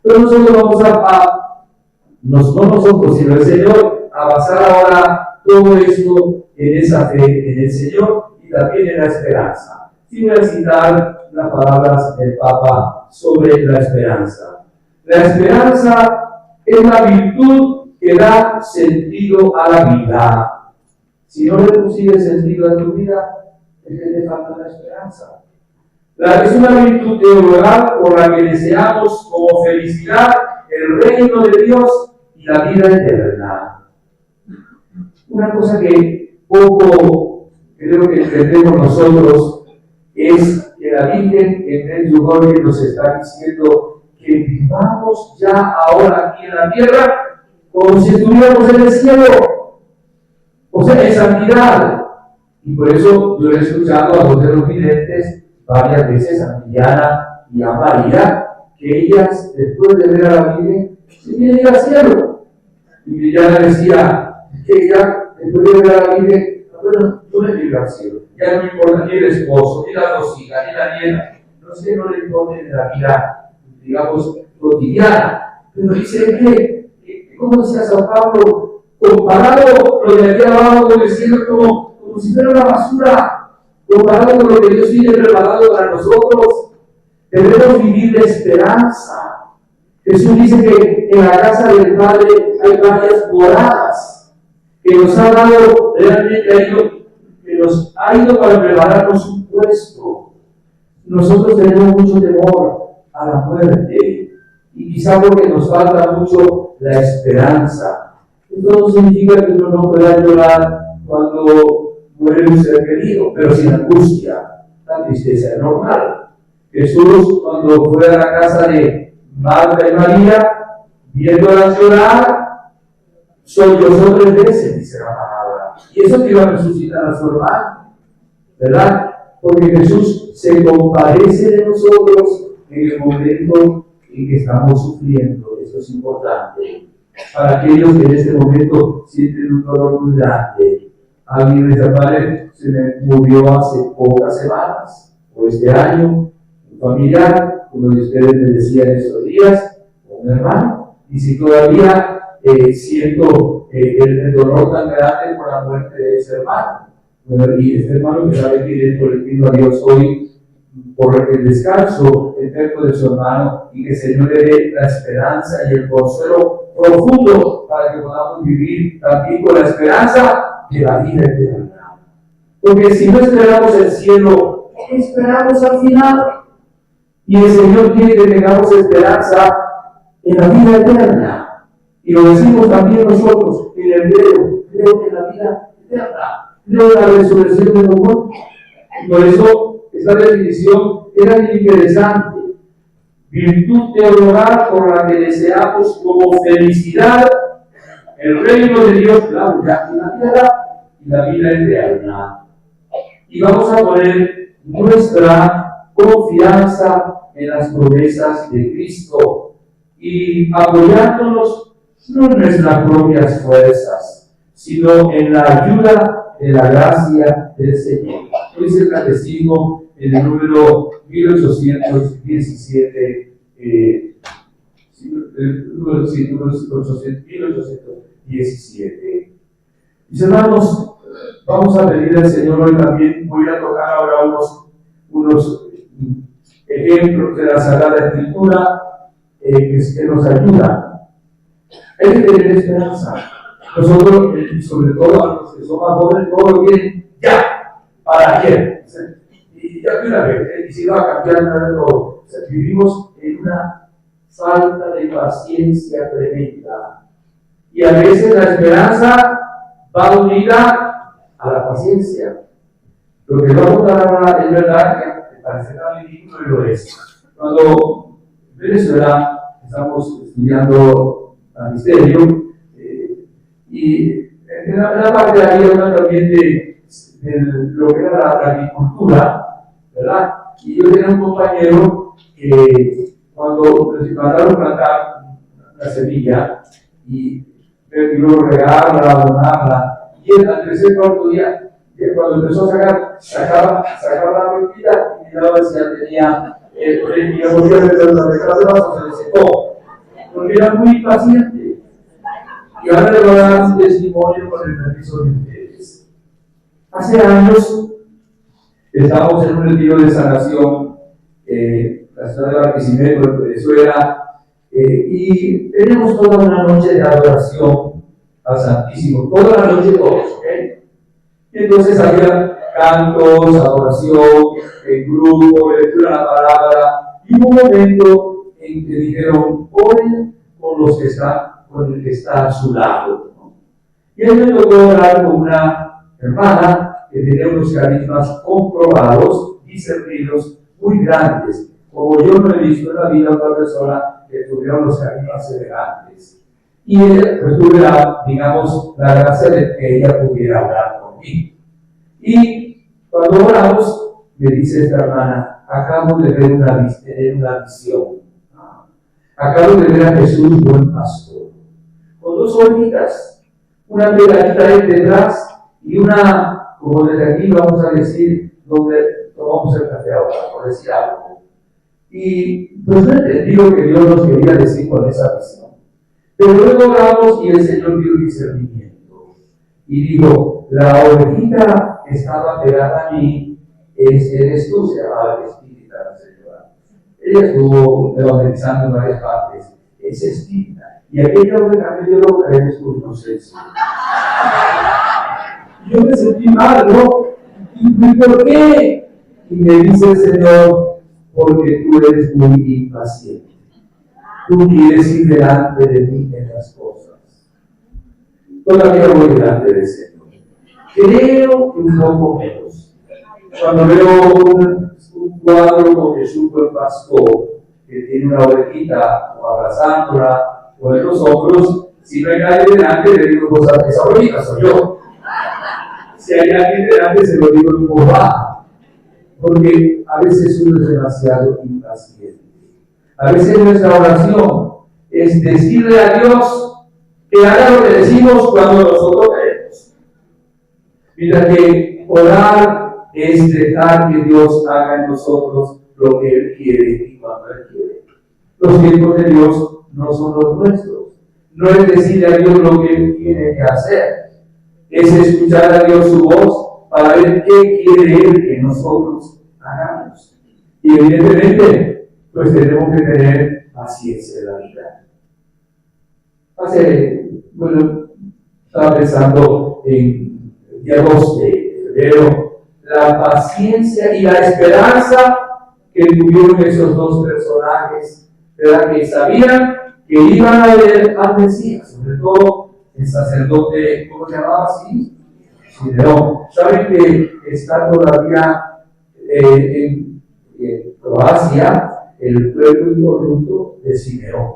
Pero nosotros vamos no nosotros, sino el Señor, a basar ahora todo esto en esa fe en el Señor y también en la esperanza. Y voy a citar las palabras del Papa sobre la esperanza. La esperanza es la virtud que da sentido a la vida. Si no le consigues sentido a tu vida, es que te falta la esperanza. Es una virtud teologal por la que deseamos como felicidad el reino de Dios y la vida eterna. Una cosa que poco creo que entendemos nosotros es que la Virgen en el Jorge nos está diciendo que vivamos ya ahora aquí en la tierra como si estuviéramos en el cielo, o sea, en santidad. Y por eso yo he escuchado a los de los videntes varias veces, a Liliana y a María, que ellas, después de ver a la Virgen, se quieren ir al cielo. Y Liliana decía que ella, después de ver a la Virgen, bueno, yo me quiero ir al cielo. Ya no me importa ni el esposo, ni las dos hijas, ni la nieta. No sé, no le importa en la vida, digamos, cotidiana. Pero dice que como decía San Pablo, comparado lo de aquí abajo con el cielo, como si fuera una basura, comparado con lo que Dios tiene preparado para nosotros, debemos vivir de esperanza. Jesús dice que en la casa del Padre hay varias moradas, que nos ha dado realmente que nos ha ido para prepararnos un puesto. Nosotros tenemos mucho temor a la muerte, y quizá porque nos falta mucho la esperanza. Esto no significa que uno no pueda llorar cuando muere un ser querido, pero sin angustia. La tristeza es normal. Jesús, cuando fue a la casa de Marta y María, viéndolas llorar, sollozó 3 veces, dice la palabra. Y eso que iba a resucitar a su hermano, ¿verdad? Porque Jesús se compadece de nosotros en el momento en que estamos sufriendo. Esto es importante. Para aquellos que en este momento sienten un dolor muy grande. Alguien de esta padre se me murió hace pocas semanas, o este año, un familiar, uno de ustedes me decía en estos días, un hermano, y si todavía siento el dolor tan grande por la muerte de ese hermano. Bueno, y este hermano que sabe que le pido a Dios hoy por el descanso eterno de su hermano y que el Señor le dé la esperanza y el consuelo profundo para que podamos vivir también con la esperanza de la vida eterna. Porque si no esperamos el cielo, ¿qué esperamos al final? Y el Señor quiere que tengamos esperanza en la vida eterna. Y lo decimos también nosotros en el hebreo, creo que la vida eterna, creo en la resurrección de los muertos. Por eso esta definición era interesante. Virtud teologal por la que deseamos como felicidad el reino de Dios, claro, ya en la tierra y la vida eterna. Y vamos a poner nuestra confianza en las promesas de Cristo y apoyándonos no en nuestras propias fuerzas, sino en la ayuda de la gracia del Señor. Dice el Catecismo en el número 1817, 1817. Mis hermanos, vamos a pedir al Señor hoy también, voy a tocar ahora unos ejemplos de la Sagrada Escritura que nos ayudan. Hay que tener esperanza. Nosotros, y sobre todo a los que son más jóvenes, todo lo quieren ya, para ayer. Y ya de una vez, y si va a cambiar nada de todo. O sea, vivimos en una falta de paciencia tremenda. Y a veces la esperanza va unida a la paciencia. Lo que vamos a contar ahora es verdad que parece tan ridículo y lo es. Cuando en Venezuela estamos estudiando magisterio, y en la parte de ahí hablan también de lo que era la agricultura, ¿verdad? Y yo tenía un compañero que cuando les mandaron plantar la semilla, y lo regarla, abonarla. Y él, al tercer cuarto día, cuando empezó a sacaba la mentira y miraba si ya tenía y la volvía a meter la detrás de vaso, se le secó. Porque era muy impaciente. Y ahora le voy a dar un testimonio con el permiso de ustedes. Hace años estábamos en un retiro de sanación, la ciudad de Barquisimeto, en Venezuela, y teníamos toda una noche de adoración al Santísimo, toda la noche todos, ¿ok? Y entonces había cantos, adoración, en grupo, lectura de la palabra, y hubo un momento en que dijeron, oren con el que está a su lado, ¿no? Y él me tocó hablar con una hermana que tenía unos carismas comprobados, discernidos, muy grandes, como yo no he visto en la vida otra persona que tuviera unos carismas semejantes. Y ella, pues tuve la gracia de que ella pudiera hablar conmigo. Y cuando oramos, me dice esta hermana, acabo de ver una visión. Acabo de ver a Jesús, buen pastor, con dos ovejitas, una pegadita ahí detrás y una, como desde aquí vamos a decir, donde tomamos el café ahora, por decir algo. Y pues no entendí lo que Dios nos quería decir con esa visión. Pero luego oramos y el Señor dio discernimiento. Y dijo, la ovejita que estaba pegada a mí, eres tú, se llamaba Espírita, la señora. Ella estuvo evangelizando en varias partes. Es Espírita. Y aquella oveja que yo lo creé es tu inocencia. Yo me sentí mal, ¿no? ¿Y por qué? Y me dice el Señor, porque tú eres muy impaciente. Tú quieres ir delante de mí en las cosas. Todavía voy delante del Señor. Creo que un poco menos. Cuando veo un cuadro con Jesús buen pastor, que tiene una ovejita o abrazándola o en los hombros, si no hay nadie delante, le digo cosas, esa ovejita soy yo. Si hay alguien delante, se lo digo en voz baja. Porque a veces uno es demasiado impaciente. A veces nuestra oración es decirle a Dios que haga lo que decimos cuando nosotros queremos. Mientras que orar es dejar que Dios haga en nosotros lo que Él quiere y cuando Él quiere. Los tiempos de Dios no son los nuestros. No es decirle a Dios lo que Él tiene que hacer. Es escuchar a Dios su voz para ver qué quiere Él que nosotros hagamos. Y evidentemente, pues tenemos que tener paciencia en la vida. Estaba pensando en el día 2 de febrero, la paciencia y la esperanza que tuvieron esos dos personajes, ¿verdad? Que sabían que iban a ver al Mesías, sobre todo el sacerdote, ¿cómo se llamaba así? Simeón. Saben que está todavía en Croacia el pueblo incorrupto de Simeón.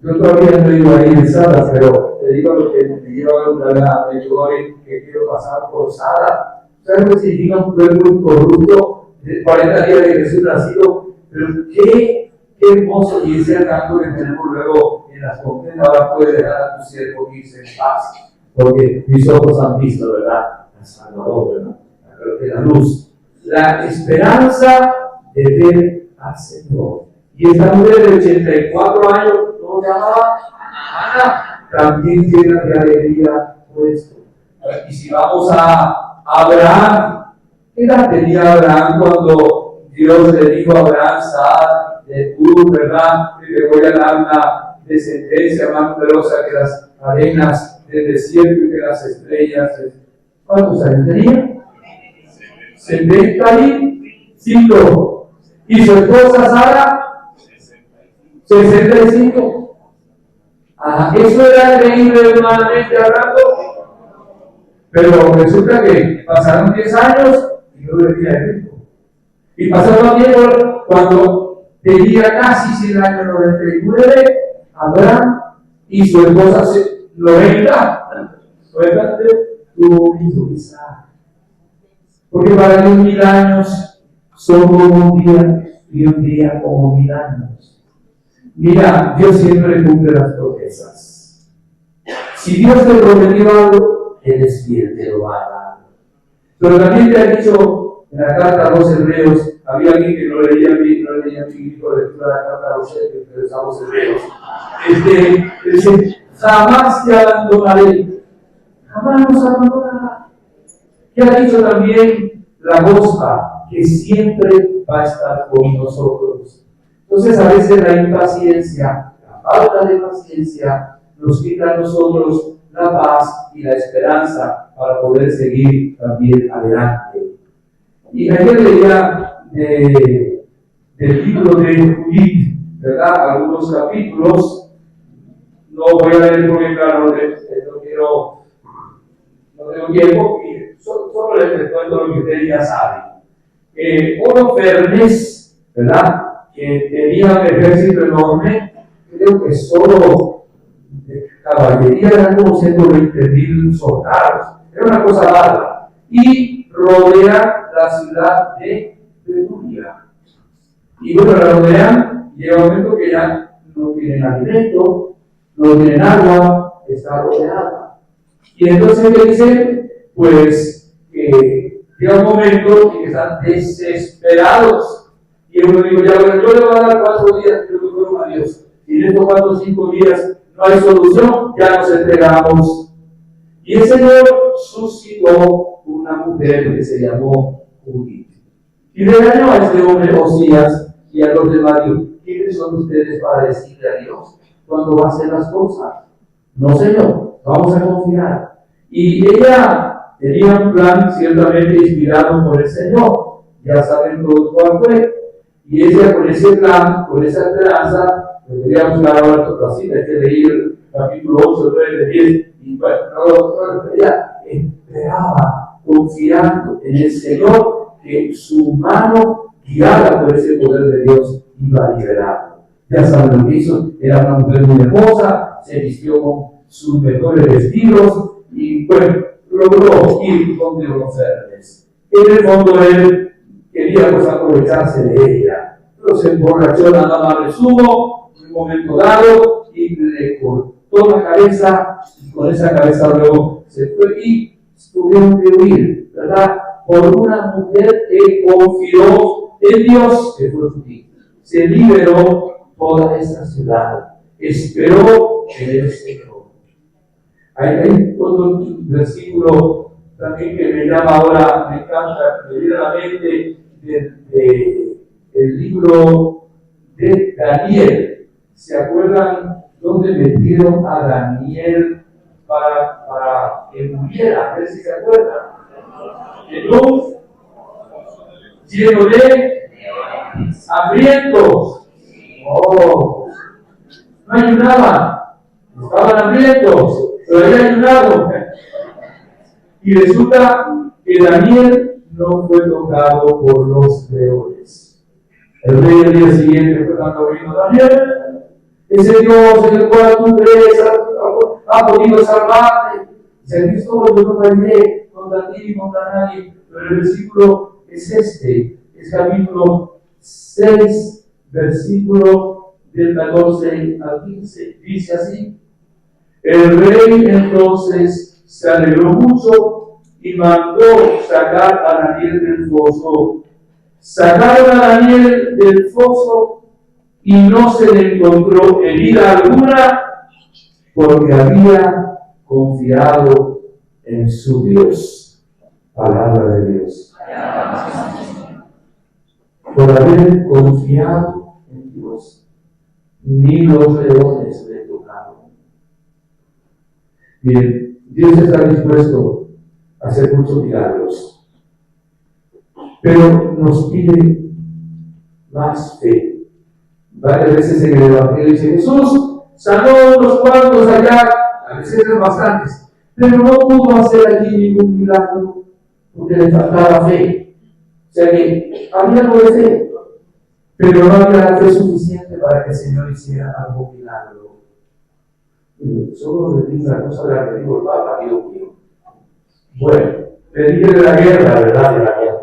Yo todavía no he ido ahí en Sada, pero te digo lo que me lleva una vez a Medjugorje, que quiero pasar por Sada. ¿Sabes lo que significa un pueblo incorrupto? 40 días de Jesús nacido, pero qué hermoso, y ese canto que tenemos luego en las conferencias, ahora puedes dejar a tu siervo irse en paz, porque mis ojos han visto, ¿verdad? A Salvador, ¿verdad? La luz, la esperanza de ver al Señor. Y esta mujer de 84 años, ¿cómo se llamaba? Ana, también llena de alegría por esto. Y si vamos a Abraham, ¿qué edad tenía Abraham cuando Dios le dijo a Abraham, sal de tú, ¿verdad? Que te voy a dar una descendencia más numerosa que las arenas del desierto y que las estrellas. ¿Cuántos años tenía? 75. ¿Y su esposa Sara? 65. Eso era creíble humanamente hablando. Pero resulta que pasaron 10 años y no vivía el rico. Y pasaron tiempo cuando tenía casi 100 años, 99, Abraham y su esposa 90. Tuvo un hijo Isaac. Porque para ellos 1000 años son como un día y un día como 1000 años. Mira, Dios siempre cumple las promesas. Si Dios te prometió algo, Él es fiel, te lo va a dar. Pero también te ha dicho en la carta a los hebreos, había alguien que no leía mi libro de lectura de la carta a los hebreos. Dice, jamás te abandonaré, jamás nos abandonará. Y ha dicho también la Gospa, que siempre va a estar con nosotros. Entonces a veces la impaciencia, la falta de paciencia, nos quita a nosotros la paz y la esperanza para poder seguir también adelante. Y ayer leía del libro de Judith, ¿verdad? Algunos capítulos, no voy a leer porque claro, no tengo tiempo, y solo les cuento lo que ustedes ya saben. Holofernes, ¿verdad? Que tenía un ejército enorme, creo que solo de caballería eran como 120,000 soldados, era una cosa larga, y rodea la ciudad de Betulia. Y bueno, la rodean, y llega un momento que ya no tienen alimento, no tienen agua, está rodeada. Y entonces, ¿qué dicen? Pues llega un momento en que están desesperados. Y uno dijo, ya, bueno, yo le voy a dar 4 días, creo que fueron a Dios. Y en estos 4 o 5 días no hay solución, ya nos entregamos. Y el Señor suscitó una mujer que se llamó Judith. Y regañó a este hombre Osías y a los demás, ¿quiénes son ustedes para decirle a Dios cuando va a hacer las cosas? No, Señor, vamos a confiar. Y ella tenía un plan ciertamente inspirado por el Señor. Ya saben todos cuál fue. Y ella con ese plan, con esa esperanza, deberíamos buscar ahora otra cita, hay que leer el capítulo 8, 9, 10, y bueno, ella esperaba, confiando en el Señor, que su mano, guiada por ese poder de Dios, iba a liberarlo. Ya saben lo que hizo, era una mujer muy hermosa, se vistió con sus mejores vestidos, y bueno, logró ir donde Holofernes. En el fondo él quería pues aprovecharse de ella, pero se emborrachó nada más de zumo en un momento dado y le cortó la cabeza, y con esa cabeza luego se fue y tuvieron que huir, ¿verdad? Por una mujer que confió en Dios, que fue Judith. Se liberó toda esa ciudad, esperó en el Señor. Hay otro versículo también que me llama ahora, me encanta, me viene a la mente del libro de Daniel. ¿Se acuerdan dónde metieron a Daniel para que muriera? A ver si se acuerdan. En un lleno de hambrientos. Oh, no ayudaban, estaban hambrientos, pero habían ayudado. Y resulta que Daniel no fue tocado por los leones. El rey el día siguiente fue cuando vino Daniel, ese Dios en el cual tú crees ha podido salvarte. Si aquí estoy, yo no fallé contra ti ni contra nadie. Pero el versículo es es capítulo 6, versículo del 14 al 15. Dice así: el rey entonces se alegró mucho y mandó sacar a Daniel del foso. Sacaron a Daniel del foso y no se le encontró herida alguna, porque había confiado en su Dios. Palabra de Dios. Por haber confiado en Dios, ni los leones le tocaron. Bien, Dios está dispuesto a hacer muchos milagros, pero nos pide más fe. Varias veces en el Evangelio dice: Jesús sanó unos cuantos allá, a veces eran bastantes, pero no pudo hacer allí ningún milagro porque le faltaba fe. O sea que había algo de fe, pero no había la fe suficiente para que el Señor hiciera algo milagro. Solo le digo una cosa de la que digo el Papa, Dios mío. Bueno, le dije de la guerra, ¿verdad? De la guerra.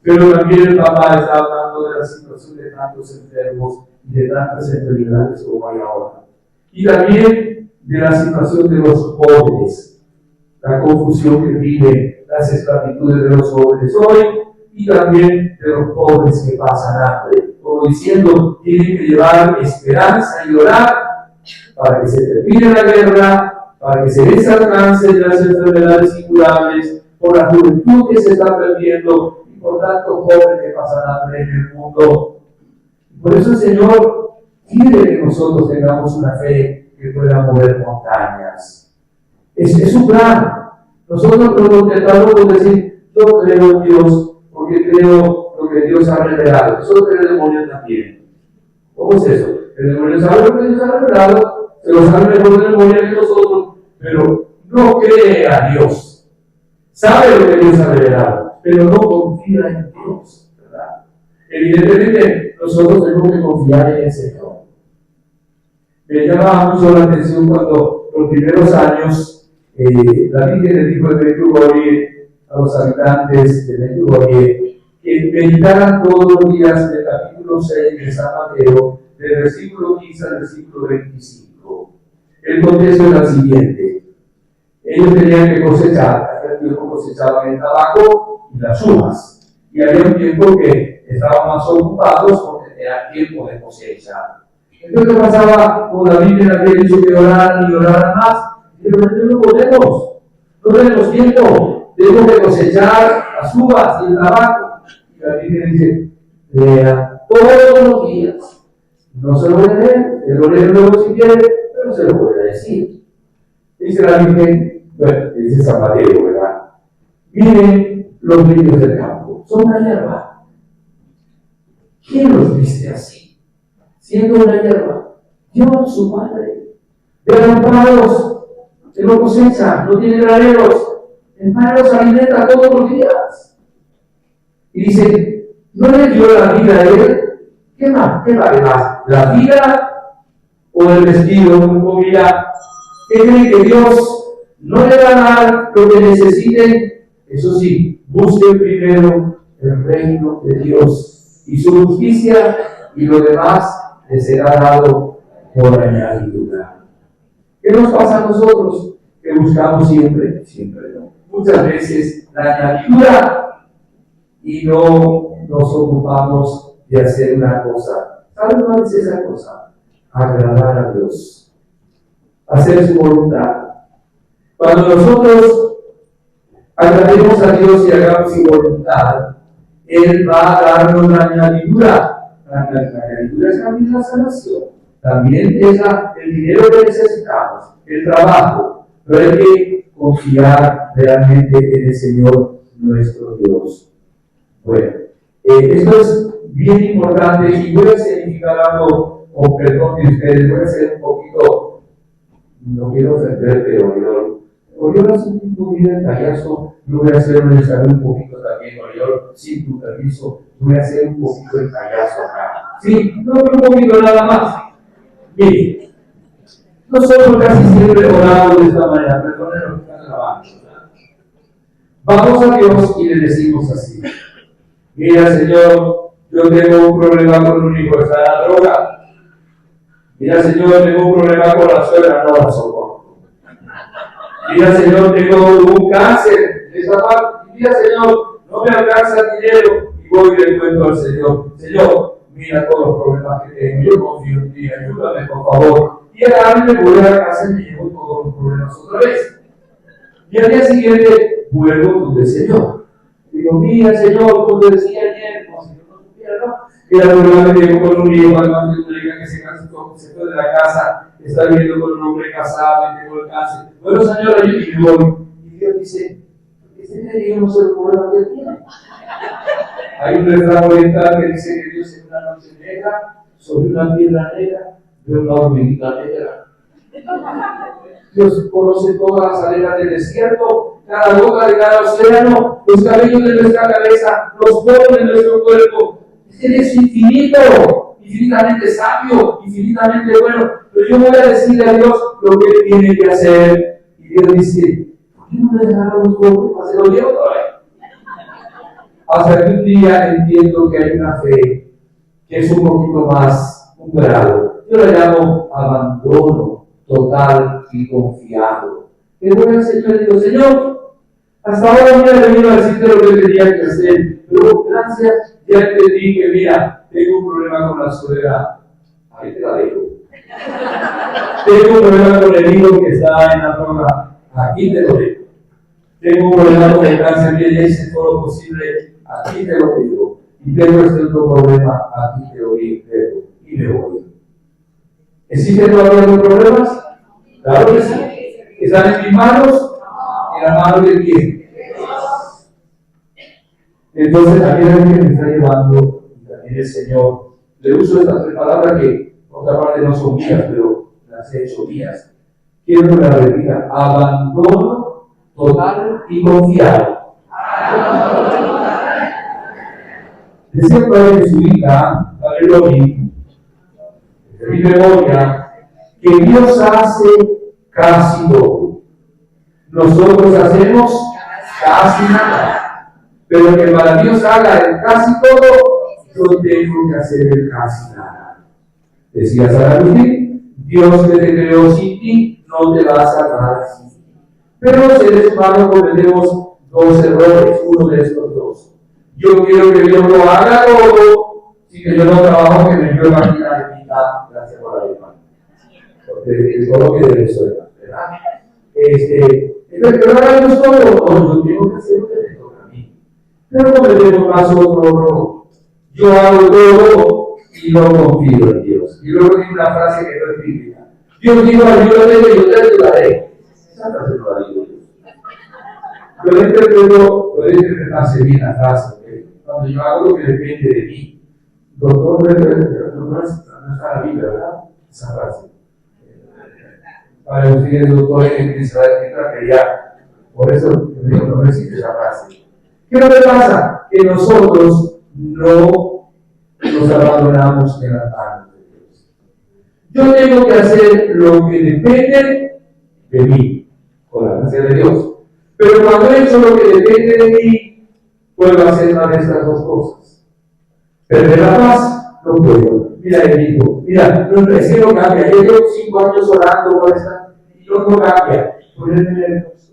Pero también el Papa está hablando de la situación de tantos enfermos y de tantas enfermedades como hay ahora. Y también de la situación de los jóvenes, la confusión que vive, las esclavitudes de los jóvenes hoy y también de los pobres que pasan hambre. Como diciendo, tienen que llevar esperanza y orar para que se termine la guerra, para que se desalcancen las enfermedades incurables, por la juventud que se está perdiendo y por tantos jóvenes que pasan hambre en el mundo. Por eso el Señor quiere que nosotros tengamos una fe que pueda mover montañas. Es su plan. Nosotros nos contentamos con decir, yo creo en Dios porque creo lo que Dios ha revelado. Eso cree el demonio también. ¿Cómo es eso? El demonio sabe lo que Dios ha revelado, se lo sabe mejor el demonio que nosotros, pero no cree a Dios. Sabe lo que Dios ha revelado, pero no confía en Dios, ¿verdad? Evidentemente, nosotros tenemos que confiar en el Señor. Me llamaba mucho la atención cuando los primeros años la Virgen le dijo de Medjugorje a los habitantes de Medjugorje que meditaran todos los días del capítulo 6 de San Mateo, del versículo 15 al versículo 25. El contexto era el siguiente. Ellos tenían que cosechar, aquel tiempo cosechaban el tabaco y las uvas, y había un tiempo que estaban más ocupados porque era tiempo de cosecha. Entonces, ¿qué pasaba? Como la Biblia había dicho que oraran y oraran más, pero no podemos, no tenemos tiempo, tenemos que cosechar las uvas y el tabaco. Y la Biblia dice, lean todos los días. No se lo voy a leer, se lo lee luego si quiere, pero se lo voy a decir. Dice la Virgen, bueno, dice San Mateo, ¿verdad? Miren los lirios del campo, son una hierba. ¿Quién los viste así? Siendo una hierba. Dios, su Padre. Vean pájaros que no cosechan, no tienen graneros. El Padre los alimenta todos los días. Y dice, ¿no le dio la vida a él? ¿Qué más? ¿Qué vale más? ¿La vida o el vestido con comida? ¿Qué creen que Dios no le va a dar lo que necesiten? Eso sí, busquen primero el reino de Dios y su justicia, y lo demás les será dado por añadidura. ¿Qué nos pasa a nosotros? Que buscamos siempre no. Muchas veces la añadidura y no nos ocupamos de hacer una cosa. ¿Saben cuál es esa cosa? Agradar a Dios. Hacer su voluntad. Cuando nosotros agrademos a Dios y hagamos su voluntad, Él va a darnos la añadidura. La añadidura es también la sanación. También es el dinero que necesitamos, el trabajo. Pero hay que confiar realmente en el Señor nuestro Dios. Bueno, esto es bien importante y voy a significar algo, con perdón de ustedes, voy a ser un poquito, no quiero ofenderte, Oriol es un tipo muy detallazo, yo voy a hacer un poquito también, Oriol, sin tu permiso, voy a hacer un poquito de tallazo acá. Sí, no un poquito nada más. Mire, nosotros casi siempre oramos de esta manera, perdonen lo que están grabando. Vamos a Dios y le decimos así: mira, Señor, yo tengo un problema con un hijo que está en la droga. Mira, Señor, tengo un problema con la suegra, no la soporto. Mira, Señor, tengo un cáncer de esa parte. Mira, Señor, no me alcanza el dinero. Y voy y le cuento al Señor: Señor, mira todos los problemas que tengo, yo confío en ti, ayúdame por favor. Y el año me voy a la casa y me llevo todos los problemas otra vez. Y al día siguiente vuelvo donde el Señor. Digo, mira, Señor, como te decía ayer, como si yo no supiera, ¿no? Que la verdad que tengo con un hijo, además de una hija que se fue de la casa, está viviendo con un hombre casado y tengo el cáncer. Bueno, Señor, yo me voy. Y Dios dice, este niño no se lo problema que él tiene. Hay un refrán oriental que dice que Dios en una noche negra, sobre una piedra negra, ve una hormiguita negra. Dios conoce todas las arenas del desierto, cada gota de cada océano, los cabellos de nuestra cabeza, los poros de nuestro cuerpo. Él es infinito, infinitamente sabio, infinitamente bueno. Pero yo voy a decirle a Dios lo que Él tiene que hacer. Y Dios dice, ¿por qué no le dejaron los pobres para hacerlo yo otra vez? Hasta que un día entiendo que hay una fe que es un poquito más, un grado. Yo la llamo abandono. total y confiado. ¿Qué voy a hacer? Yo digo, Señor, hasta ahora no he venido a decirte lo que tenía que hacer, pero gracias, ya te dije, mira, tengo un problema con la soledad. Ahí te la dejo. Tengo un problema con el hijo que está en la droga. Aquí te lo dejo. Tengo un problema con el cáncer que ya hice todo lo posible. Aquí te lo digo. Y tengo este otro problema. Aquí te lo dejo. Y me voy. ¿Existen todavía los problemas? Claro que sí. ¿Están en mis manos? ¿En la mano de quién? Entonces, aquí es lo que me está llevando también el Señor. Le uso estas tres palabras que, por otra parte, no son mías, pero las he hecho mías. Quiero que me la repita. Abandono total y confiado. Decía el padre de su hija, padre Loni, de mi memoria, que Dios hace casi todo. Nosotros hacemos casi nada. Pero que para Dios haga el casi todo, yo tengo que hacer el casi nada. Decía San Agustín, Dios que te creó sin ti, no te va a salvar sin ti. Pero los seres humanos cometemos dos errores, uno de estos dos. Yo quiero que Dios lo haga todo, sin que yo no trabajo, que me llueva aquí la mitad, gracias por la hermana. Porque el coloquio de eso, ¿verdad? Pero ahora Dios todo, yo tengo que hacer lo que me toca a mí. Pero cometemos más otro error. Yo hago todo y no confío en Dios. Y luego digo una frase que no es bíblica. Dios dijo, ayúdame y yo te ayudaré. Esa frase no la digo yo. Puede interpretarse bien la frase. Cuando yo hago lo que depende de mí. Doctor, no está la Biblia, ¿verdad? Esa frase. Para ustedes, doctores, en Israel, por eso no existe esa frase. ¿Qué es lo que pasa? Que nosotros no nos abandonamos en las manos de Dios. Yo tengo que hacer lo que depende de mí, con la gracia de Dios. Pero cuando he hecho lo que depende de mí, puedo hacer una de estas dos cosas. Perder la paz, no puedo. Mira, el hijo, mira, es que no cambia. Yo llevo 5 años orando por esta, y no cambia. Ponerme nervioso,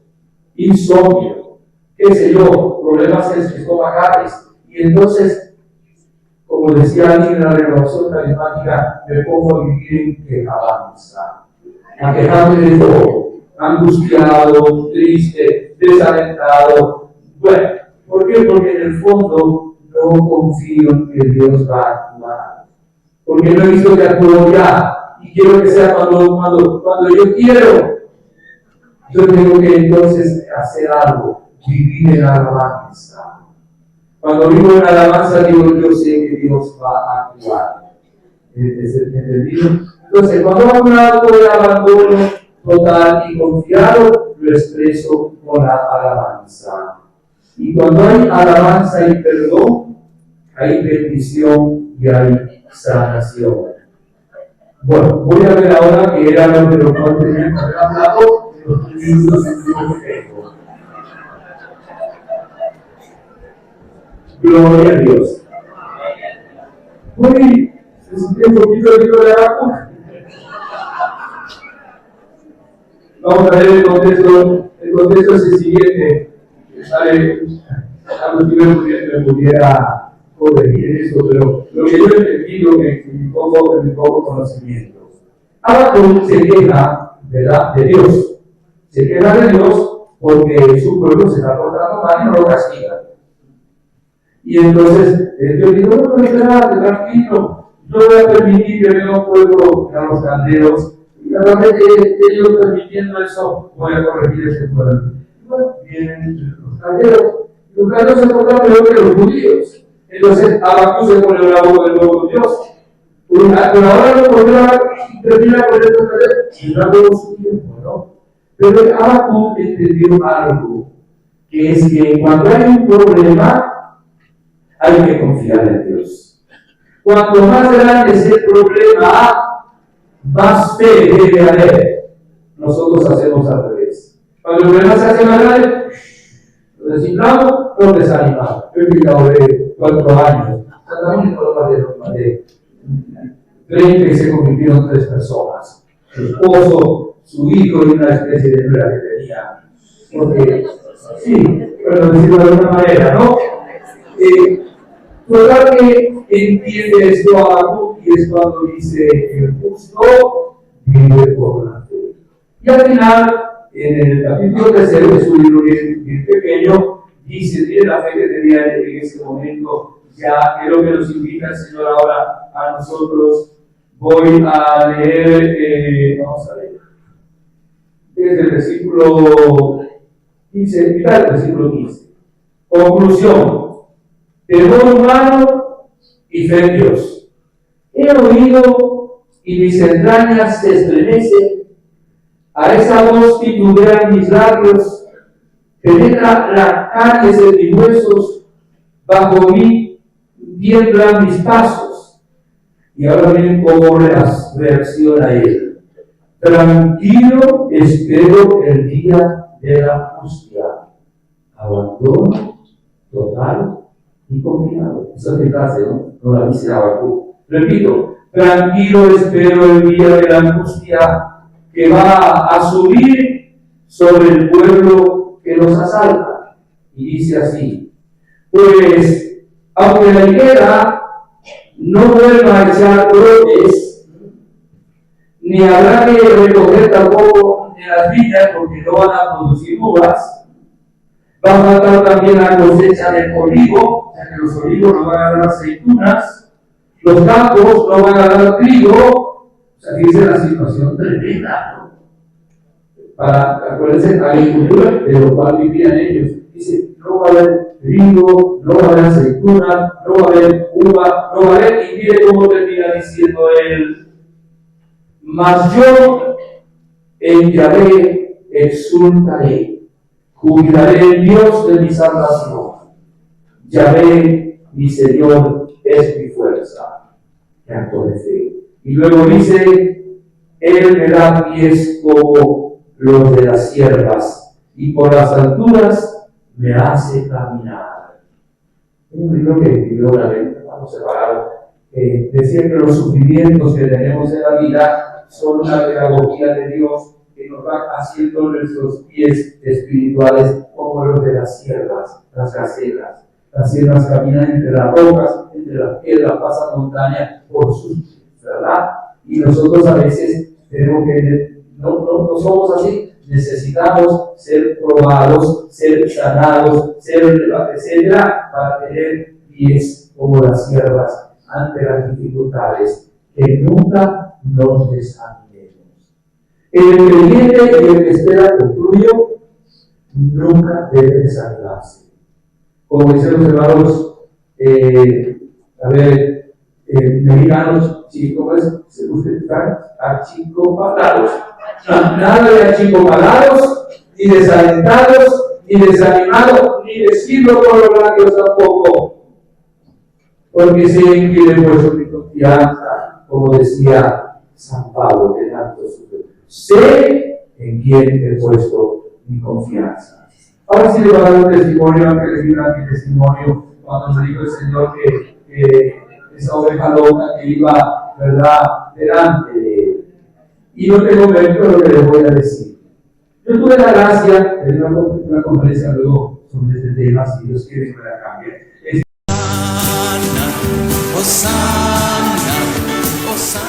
insomnio, qué sé yo, problemas estomacales. Y entonces, como decía alguien en la renovación carismática, me pongo a vivir en quejanza, a quejarme de todo, angustiado, triste, desalentado. Bueno, ¿por qué? Porque en el fondo no confío en que Dios va a actuar. Porque no he visto que actuó ya. Y quiero que sea cuando yo quiero. Yo tengo que entonces hacer algo, vivir en alabanza. Cuando vivo en alabanza, digo, yo sé que Dios va a actuar. ¿Es entendido? Entonces, cuando hago un acto de abandono total y confiado, lo expreso con la alabanza. Y cuando hay alabanza y perdón, hay bendición y hay sanación. Bueno, voy a ver ahora que era lo de lo cual tenía que haber hablado en los libros del Nuevo Testamento. Gloria a Dios. Uy, se sintió un poquito el libro de Habacuc. Vamos a ver el contexto. El contexto es el siguiente. A los que me pudiera corregir esto, pero lo que yo he entendido en mi poco conocimiento. Habacuc se queja, ¿verdad?, de Dios. Se queja de Dios porque su pueblo se está portando mal y no lo castiga. Y entonces yo digo, no, pero espérate, tranquilo, yo voy a permitir que venga un pueblo a los caldeos, y a la vez de ellos permitiendo eso, voy a corregir ese pueblo. Bueno, vienen los caldeos se portan peor que los judíos. Entonces Habacuc se pone bravo con el nuevo Dios. Pero ahora no podrá terminar con estos caldeos, y no todo su tiempo, ¿no? Pero Habacuc entendió algo, que es que cuando hay un problema, hay que confiar en Dios. Cuanto más grande es el problema, más fe debe haber. Nosotros hacemos al revés. Cuando el problema se hace más grande, lo desinflamos, lo desanimamos. Yo he explicado de 4 años. Sacamos un problema de 30 y se convirtieron en 3 personas. su esposo, su hijo y una especie de nuera que tenía. Porque, sí, pero decirlo de alguna manera, ¿no? Total que entiende esto Habacuc y es cuando dice: el justo vive por la fe. Y al final, en el capítulo 3, que es un libro bien pequeño, dice: tiene la fe que tenía en ese momento. Ya creo que nos invita el Señor ahora a nosotros. Voy a leer, vamos a leer, desde el versículo 15, mitad del versículo 15. Conclusión: temor humano y fe en Dios. He oído y mis entrañas se estremecen. A esa voz titubean mis labios, penetra las carnes de mis huesos, bajo mí tiemblan mis pasos. Y ahora miren cómo reacciona él. Tranquilo espero el día de la angustia. Abandono total y confiado. Esa es mi frase, ¿no? No la dice Habacuc. Repito: tranquilo espero el día de la angustia que va a subir sobre el pueblo que nos asalta. Y dice así: pues, aunque la higuera no vuelva a echar brotes, ni habrá que recoger tampoco de las viñas porque no van a producir uvas, va a faltar también la cosecha del olivo, ya que los olivos no van a dar aceitunas, los campos no van a dar trigo. O sea, dice la situación tremenda, ¿no? Acuérdense, agricultura, de lo cual vivían ellos. Dice: no va a haber trigo, no va a haber aceitunas, no va a haber uva, no va a haber. Y mire cómo termina diciendo él: mas yo en Yahvé exultaré, jubilaré en Dios de mi salvación. Yahvé, mi Señor, es mi fuerza. Acto de fe. Y luego dice: él me da pies como los de las siervas, y por las alturas me hace caminar. Un libro que escribió una vez, cuando separaron, decía que los sufrimientos que tenemos en la vida son una pedagogía de Dios que nos va haciendo nuestros pies espirituales como los de las siervas, las gacelas. Las siervas caminan entre las rocas, entre las piedras, pasan montañas por sus pies, ¿verdad? Y nosotros a veces tenemos que, no somos así, necesitamos ser probados, ser sanados, etcétera, para tener pies como las siervas ante las dificultades, que nunca nos desanimemos. El creyente y el que espera, concluyo, nunca debe desanimarse. Como dicen los hermanos, mexicanos, ¿cómo es? ¿Se gusta estar? Achicopalados. Nada de achicopalados, ni desalentados, ni desanimados, ni decirlo con los labios tampoco. Porque sé en quién he puesto mi confianza, como decía San Pablo, que tanto sufrió. Sé en quién he puesto mi confianza. Ahora sí le voy a dar un testimonio, aunque les diga mi testimonio, cuando me dijo el Señor que esa oveja loca que iba, ¿verdad?, delante de él. Y no tengo mérito de lo que les voy a decir. Yo tuve la gracia de una conferencia luego sobre este tema, si Dios quiere que me la cambie. Hosanna, Hosanna, Hosanna.